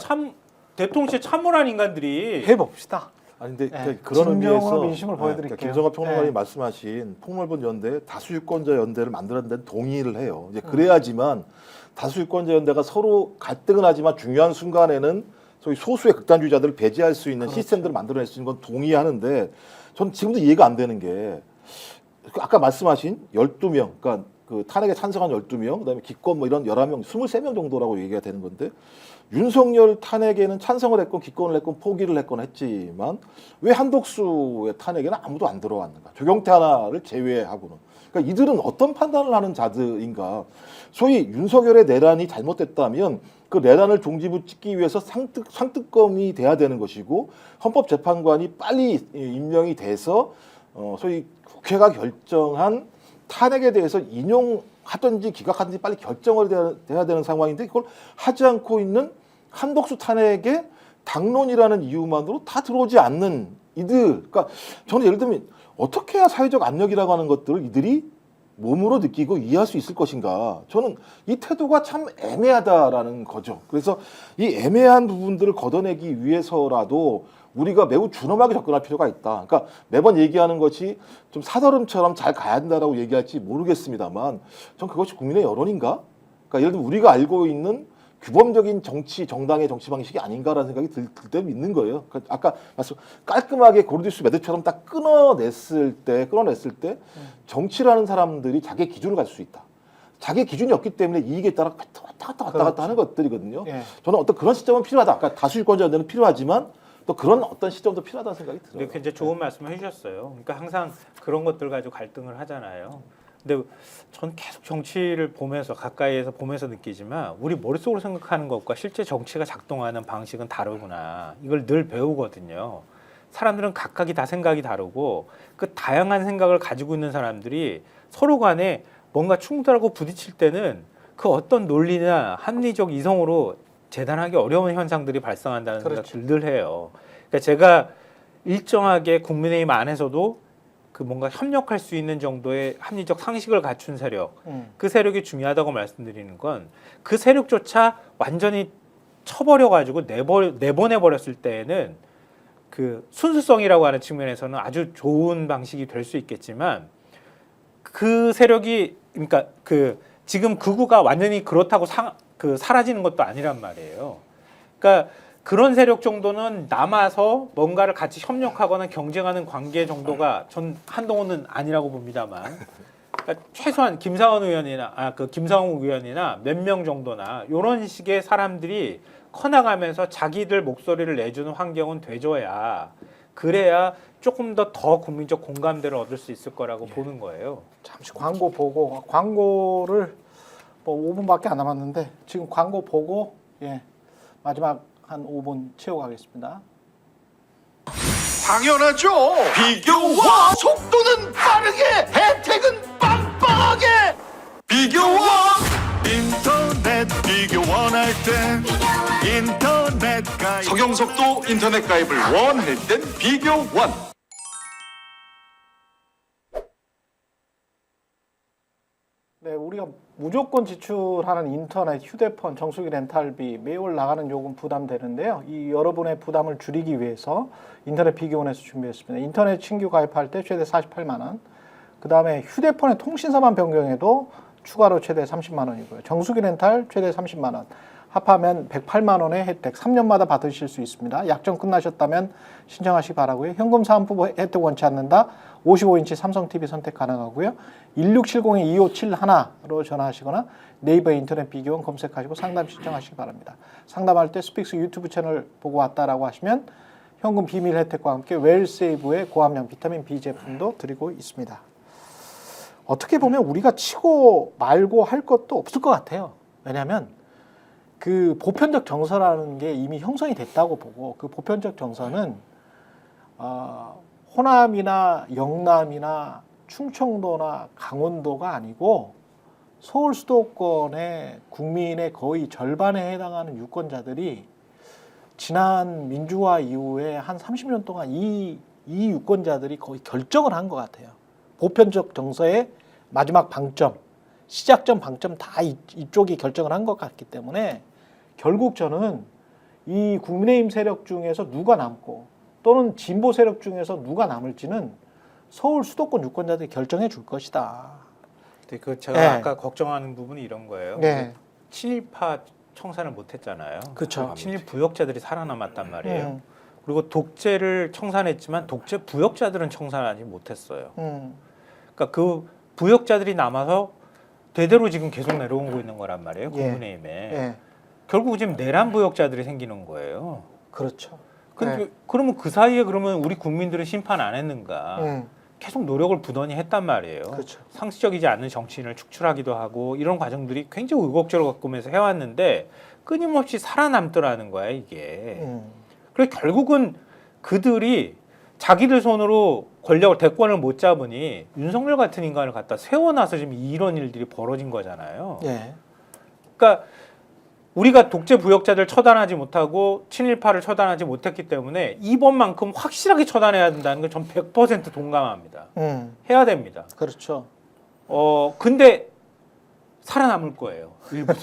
대통령실 참모란 인간들이. 해봅시다. 아니 근데 네, 그런 진정으로 의미에서 민심을 보여드릴게요. 김성갑 평론가님 네. 말씀하신 폭넓은 연대, 다수유권자 연대를 만들어야 된다는 동의를 해요. 이제 그래야지만 다수유권자 연대가 서로 갈등은 하지만 중요한 순간에는 소위 소수의 극단주의자들을 배제할 수 있는 시스템들을 만들어낼 수 있는 건 동의하는데 전 지금도 이해가 안 되는 게 아까 말씀하신 12명, 그러니까 그 탄핵에 찬성한 12명, 그다음에 기권 뭐 이런 11명, 23명 정도라고 얘기가 되는 건데 윤석열 탄핵에는 찬성을 했건 기권을 했건 포기를 했건 했지만 왜 한독수의 탄핵에는 아무도 안 들어왔는가? 조경태 하나를 제외하고는. 그러니까 이들은 어떤 판단을 하는 자들인가? 소위 윤석열의 내란이 잘못됐다면 그 내란을 종지부짓기 위해서 상특검이 돼야 되는 것이고 헌법재판관이 빨리 임명이 돼서 소위 국회가 결정한 탄핵에 대해서 인용하든지 기각하든지 빨리 결정을 돼야 되는 상황인데 그걸 하지 않고 있는 한독수 탄핵에 당론이라는 이유만으로 다 들어오지 않는 이들. 그러니까 저는 예를 들면 어떻게 해야 사회적 압력이라고 하는 것들을 이들이 몸으로 느끼고 이해할 수 있을 것인가. 저는 이 태도가 참 애매하다라는 거죠. 그래서 이 애매한 부분들을 걷어내기 위해서라도 우리가 매우 준엄하게 접근할 필요가 있다. 그러니까 매번 얘기하는 것이 좀 사더름처럼 잘 가야 된다라고 얘기할지 모르겠습니다만 전 그것이 국민의 여론인가? 그러니까 예를 들면 우리가 알고 있는 규범적인 정당의 정치 방식이 아닌가라는 생각이 들 때도 있는 거예요. 그러니까 아까 말씀 깔끔하게 고르디스 매듭처럼 딱 끊어냈을 때 정치라는 사람들이 자기 기준을 가질 수 있다. 자기 기준이 없기 때문에 이익에 따라 왔다 갔다 하는 것들이거든요. 예. 저는 어떤 그런 시점은 필요하다. 아까 다수유권자 연대는 필요하지만 또 그런 어떤 시점도 필요하다는 생각이 들어요. 근데 굉장히 좋은 말씀을 해주셨어요. 그러니까 항상 그런 것들 가지고 갈등을 하잖아요. 근데 전 계속 정치를 보면서 가까이에서 보면서 느끼지만 우리 머릿속으로 생각하는 것과 실제 정치가 작동하는 방식은 다르구나. 이걸 늘 배우거든요. 사람들은 각각이 다 생각이 다르고 그 다양한 생각을 가지고 있는 사람들이 서로 간에 뭔가 충돌하고 부딪힐 때는 그 어떤 논리나 합리적 이성으로 재단하기 어려운 현상들이 발생한다는 생각을 늘 해요. 그러니까 제가 일정하게 국민의힘 안에서도 그 뭔가 협력할 수 있는 정도의 합리적 상식을 갖춘 세력, 그 세력이 중요하다고 말씀드리는 건 그 세력조차 완전히 쳐버려가지고 내보내버렸을 때에는 그 순수성이라고 하는 측면에서는 아주 좋은 방식이 될 수 있겠지만 그 세력이 그러니까 그 지금 극우가 완전히 그렇다고 사라지는 것도 아니란 말이에요. 그러니까 그런 세력 정도는 남아서 뭔가를 같이 협력하거나 경쟁하는 관계 정도가 전 한동훈은 아니라고 봅니다만, 그러니까 최소한 김상원 의원이나 김상훈 의원이나 몇 명 정도나 이런 식의 사람들이 커나가면서 자기들 목소리를 내주는 환경은 돼줘야 그래야 조금 더 국민적 공감대를 얻을 수 있을 거라고 보는 거예요. 잠시 광고 보고 광고를 뭐 5분밖에 안 남았는데 지금 광고 보고 마지막 한 5분 채워가겠습니다. 당연하죠. 비교와 속도는 빠르게, 혜택은 빵빵하게. 비교와 인터넷 비교 원할 땐 인터넷 가입. 성형석도 인터넷 가입을 원할 땐 비교원. 네, 우리가 무조건 지출하는 인터넷, 휴대폰, 정수기 렌탈비 매월 나가는 요금 부담되는데요. 이 여러분의 부담을 줄이기 위해서 인터넷 비교원에서 준비했습니다. 인터넷 신규 가입할 때 최대 48만 원. 그 다음에 휴대폰의 통신사만 변경해도 추가로 최대 30만 원이고요. 정수기 렌탈 최대 30만 원. 합하면 108만 원의 혜택 3년마다 받으실 수 있습니다. 약정 끝나셨다면 신청하시기 바라고요. 현금 사은품 혜택 원치 않는다. 55인치 삼성 TV 선택 가능하고요. 1670-2571로 전화하시거나 네이버 인터넷 비교원 검색하시고 상담 신청하시기 바랍니다. 상담할 때 스픽스 유튜브 채널 보고 왔다라고 하시면 현금 비밀 혜택과 함께 웰세이브의 고함량 비타민 B 제품도 드리고 있습니다. 어떻게 보면 우리가 치고 말고 할 것도 없을 것 같아요. 왜냐하면 그 보편적 정서라는 게 이미 형성이 됐다고 보고 그 보편적 정서는 호남이나 영남이나 충청도나 강원도가 아니고 서울 수도권의 국민의 거의 절반에 해당하는 유권자들이 지난 민주화 이후에 한 30년 동안 이 유권자들이 거의 결정을 한 것 같아요. 보편적 정서의 마지막 방점, 시작점, 방점 다 이쪽이 결정을 한 것 같기 때문에 결국 저는 이 국민의힘 세력 중에서 누가 남고 또는 진보 세력 중에서 누가 남을지는 서울 수도권 유권자들이 결정해 줄 것이다. 근데 그 제가 네. 아까 걱정하는 부분이 이런 거예요. 네. 친일파 청산을 못했잖아요. 그렇죠. 친일 부역자들이 살아남았단 말이에요. 그리고 독재를 청산했지만 독재 부역자들은 청산하지 못했어요. 그러니까 그 부역자들이 남아서 대대로 지금 계속 내려오고 있는 거란 말이에요. 예. 국민의힘에. 예. 결국 지금 내란 부역자들이 생기는 거예요. 그렇죠. 근데 그러면 그 사이에 그러면 우리 국민들은 심판 안 했는가? 계속 노력을 부단히 했단 말이에요. 그렇죠. 상식적이지 않은 정치인을 축출하기도 하고 이런 과정들이 굉장히 의욕적으로 갖고면서 해왔는데 끊임없이 살아남더라는 거야 이게. 그래서 결국은 그들이 자기들 손으로 권력을 대권을 못 잡으니 윤석열 같은 인간을 갖다 세워놔서 지금 이런 일들이 벌어진 거잖아요. 예. 그러니까 우리가 독재 부역자들 처단하지 못하고 친일파를 처단하지 못했기 때문에 이번만큼 확실하게 처단해야 된다는 걸 전 100% 동감합니다. 해야 됩니다. 그렇죠. 근데 살아남을 거예요. 일부는.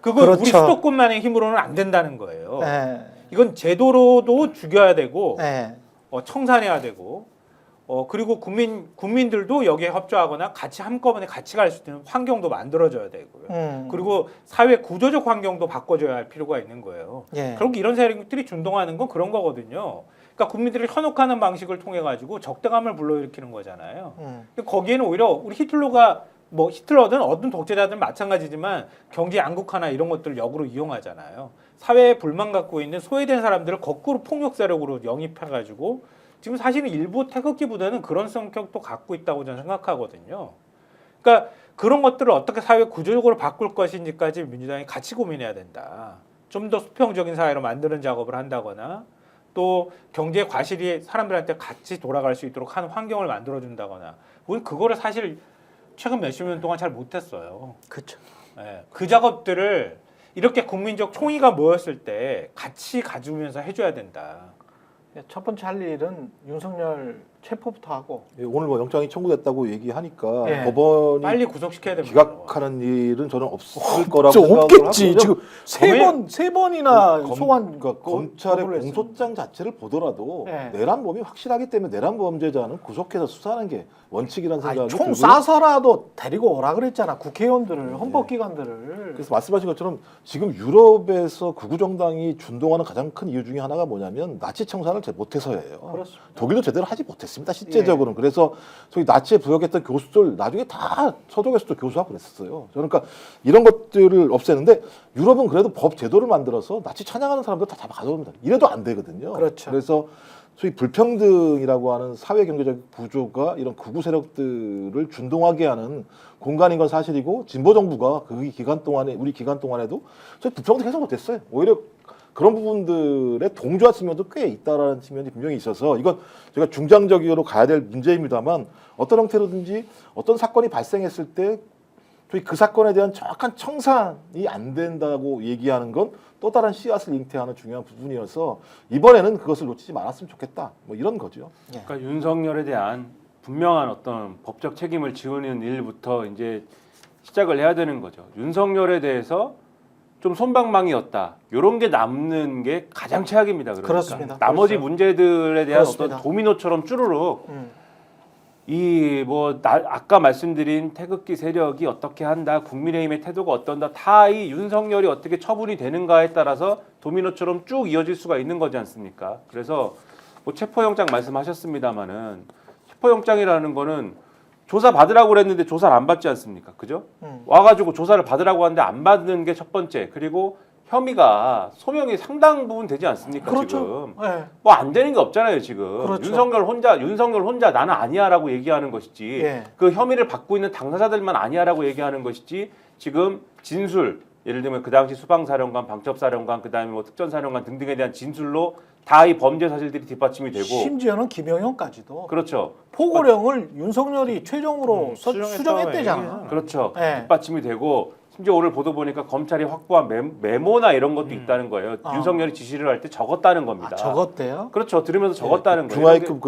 그건 그렇죠. 우리 수도권만의 힘으로는 안 된다는 거예요. 예. 이건 제도로도 죽여야 되고 예. 청산해야 되고 그리고 국민들도 여기에 협조하거나 같이 한꺼번에 같이 갈 수 있는 환경도 만들어줘야 되고요. 그리고 사회 구조적 환경도 바꿔줘야 할 필요가 있는 거예요. 예. 결국 이런 세력들이 준동하는 건 그런 거거든요. 그러니까 국민들이 현혹하는 방식을 통해 가지고 적대감을 불러일으키는 거잖아요. 근데 거기에는 오히려 우리 히틀러든 어떤 독재자든 마찬가지지만 경제 양극화나 이런 것들을 역으로 이용하잖아요. 사회에 불만 갖고 있는 소외된 사람들을 거꾸로 폭력 세력으로 영입해가지고 지금 사실은 일부 태극기 부대는 그런 성격도 갖고 있다고 저는 생각하거든요. 그러니까 그런 것들을 어떻게 사회 구조적으로 바꿀 것인지까지 민주당이 같이 고민해야 된다. 좀 더 수평적인 사회로 만드는 작업을 한다거나 또 경제 과실이 사람들한테 같이 돌아갈 수 있도록 하는 환경을 만들어준다거나 우리 그거를 사실 최근 몇십 년 동안 잘 못했어요. 그렇죠. 네, 그 작업들을 이렇게 국민적 총의가 모였을 때 같이 가지면서 해줘야 된다. 첫 번째 할 일은 윤석열 체포부터 하고. 예, 오늘 뭐 영장이 청구됐다고 얘기하니까 예. 법원이 빨리 구속시켜야 됩니다. 기각하는 일은 저는 없을 거라고 진짜 생각을 없겠지. 하고요. 지금 세 번이나 검- 소환 그러니까 검찰의 거부를 했어요. 공소장 자체를 보더라도 네. 내란범이 확실하기 때문에 내란범죄자는 구속해서 수사하는 게 원칙이라는 생각이 아니, 총 들고요. 쏴서라도 데리고 오라 그랬잖아. 국회의원들을, 헌법기관들을. 그래서 말씀하신 것처럼 지금 유럽에서 극우 정당이 준동하는 가장 큰 이유 중에 하나가 뭐냐면 나치 청산을 잘 못해서예요. 그렇습니다. 독일도 제대로 하지 못했습니다. 실제적으로는. 그래서 저희 나치에 부역했던 교수들 나중에 다 서독에서도 교수하고 그랬었어요. 저는 그러니까 이런 것들을 없애는데 유럽은 그래도 법 제도를 만들어서 나치 찬양하는 사람들 다 잡아 가져옵니다. 이래도 안 되거든요. 그렇죠. 그래서 소위 불평등이라고 하는 사회 경제적 구조가 이런 극우 세력들을 준동하게 하는 공간인 건 사실이고 진보 정부가 그 기간 동안에 우리 기간 동안에도 저희 불평등 해소 못했어요. 오히려 그런 부분들에 동조한 측면도 꽤 있다라는 측면이 분명히 있어서 이건 제가 중장기적으로 가야 될 문제입니다만 어떤 형태로든지 어떤 사건이 발생했을 때 저희 그 사건에 대한 정확한 청산이 안 된다고 얘기하는 건 또 다른 씨앗을 잉태하는 중요한 부분이어서 이번에는 그것을 놓치지 말았으면 좋겠다. 뭐 이런 거죠. 그러니까 윤석열에 대한 분명한 어떤 법적 책임을 지우는 일부터 이제 시작을 해야 되는 거죠. 윤석열에 대해서 좀 솜방망이였다. 이런 게 남는 게 가장 최악입니다. 그러니까 그렇습니다. 나머지 그렇죠. 문제들에 대한 그렇습니다. 어떤 도미노처럼 쭈루룩 이 뭐 아까 말씀드린 태극기 세력이 어떻게 한다, 국민의힘의 태도가 어떤다, 다 이 윤석열이 어떻게 처분이 되는가에 따라서 도미노처럼 쭉 이어질 수가 있는 거지 않습니까? 그래서 뭐 체포영장 말씀하셨습니다마는 체포영장이라는 거는 조사 받으라고 그랬는데 조사를 안 받지 않습니까? 그죠? 와가지고 조사를 받으라고 하는데 안 받는 게 첫 번째. 그리고 혐의가 소명이 상당 부분 되지 않습니까? 그렇죠. 지금 네. 뭐 안 되는 게 없잖아요 지금. 그렇죠. 윤석열 혼자 나는 아니야라고 얘기하는 것이지. 예. 그 혐의를 받고 있는 당사자들만 아니야라고 얘기하는 것이지. 지금 진술 예를 들면 그 당시 수방사령관, 방첩사령관, 그다음에 뭐 특전사령관 등등에 대한 진술로 다 이 범죄 사실들이 뒷받침이 되고. 심지어는 김영현까지도 그렇죠. 포고령을 윤석열이 최종으로 수정했다고 수정했대잖아. 얘기해요. 그렇죠. 네. 뒷받침이 되고. 심지어 오늘 보도 보니까 검찰이 확보한 메모나 이런 것도 있다는 거예요. 아. 윤석열이 지시를 할 때 적었다는 겁니다. 아, 적었대요? 그렇죠. 들으면서 적었다는 거예요. 중하위급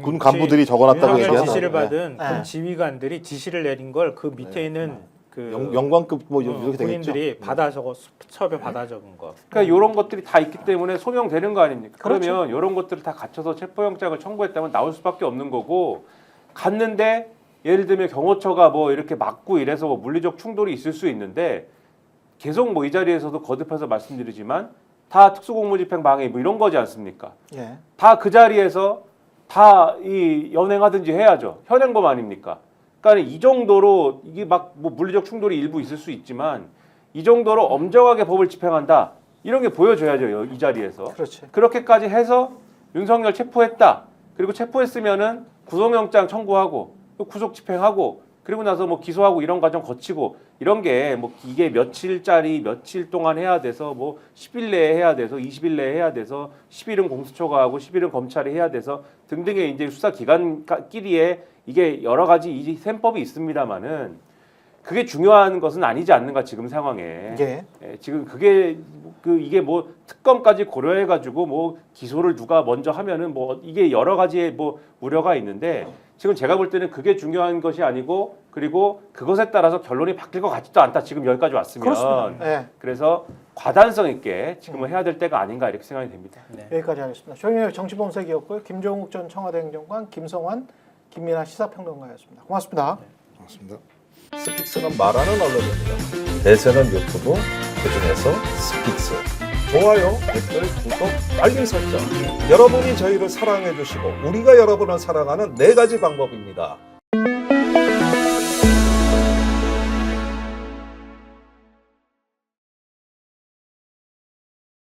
군 간부들이 적어놨다고 윤석열 얘기하는 지시를 거예요. 받은 네. 군 지휘관들이 지시를 내린 걸 그 밑에 있는 그 영관급 뭐 이렇게 되겠죠. 군인들이 받아 적어 수첩에 받아 적은 거. 그러니까 이런 것들이 다 있기 때문에 소명되는 거 아닙니까? 그렇죠. 그러면 이런 것들을 다 갖춰서 체포영장을 청구했다면 나올 수밖에 없는 거고 갔는데 예를 들면 경호처가 뭐 이렇게 막고 이래서 뭐 물리적 충돌이 있을 수 있는데 계속 뭐 이 자리에서도 거듭해서 말씀드리지만 다 특수공무집행 방해 뭐 이런 거지 않습니까? 예. 다 그 자리에서 다 이 연행하든지 해야죠. 현행범 아닙니까? 그러니까 이 정도로 이게 막 뭐 물리적 충돌이 일부 있을 수 있지만 이 정도로 엄정하게 법을 집행한다. 이런 게 보여줘야죠. 이 자리에서. 그렇지. 그렇게까지 해서 윤석열 체포했다. 그리고 체포했으면은 구속영장 청구하고 또 구속 집행하고 그리고 나서 뭐 기소하고 이런 과정 거치고 이런 게 뭐 이게 며칠짜리 며칠 동안 해야 돼서 뭐 10일 내에 해야 돼서 20일 내에 해야 돼서 10일은 공수처가 하고 10일은 검찰이 해야 돼서 등등의 이제 수사 기관끼리에 이게 여러 가지 이 셈법이 있습니다만은 그게 중요한 것은 아니지 않는가 지금 상황에. 예. 예, 지금 그게 이게 뭐 특검까지 고려해 가지고 뭐 기소를 누가 먼저 하면은 뭐 이게 여러 가지의 뭐 우려가 있는데 지금 제가 볼 때는 그게 중요한 것이 아니고 그리고 그것에 따라서 결론이 바뀔 것 같지도 않다. 지금 여기까지 왔으면. 그렇습니다. 예. 그래서 과단성 있게 지금은 해야 될 때가 아닌가 이렇게 생각이 됩니다. 네. 여기까지 하겠습니다. 조영일 정치본색이었고요. 김종욱 전 청와대 행정관, 김성환, 김민아 시사평론가였습니다. 고맙습니다. 맞습니다. 스픽스는 말하는 언론입니다. 대세는 유튜브, 그중에서 스픽스. 좋아요, 댓글, 구독, 알림 설정. 여러분이 저희를 사랑해 주시고 우리가 여러분을 사랑하는 4가지 방법입니다.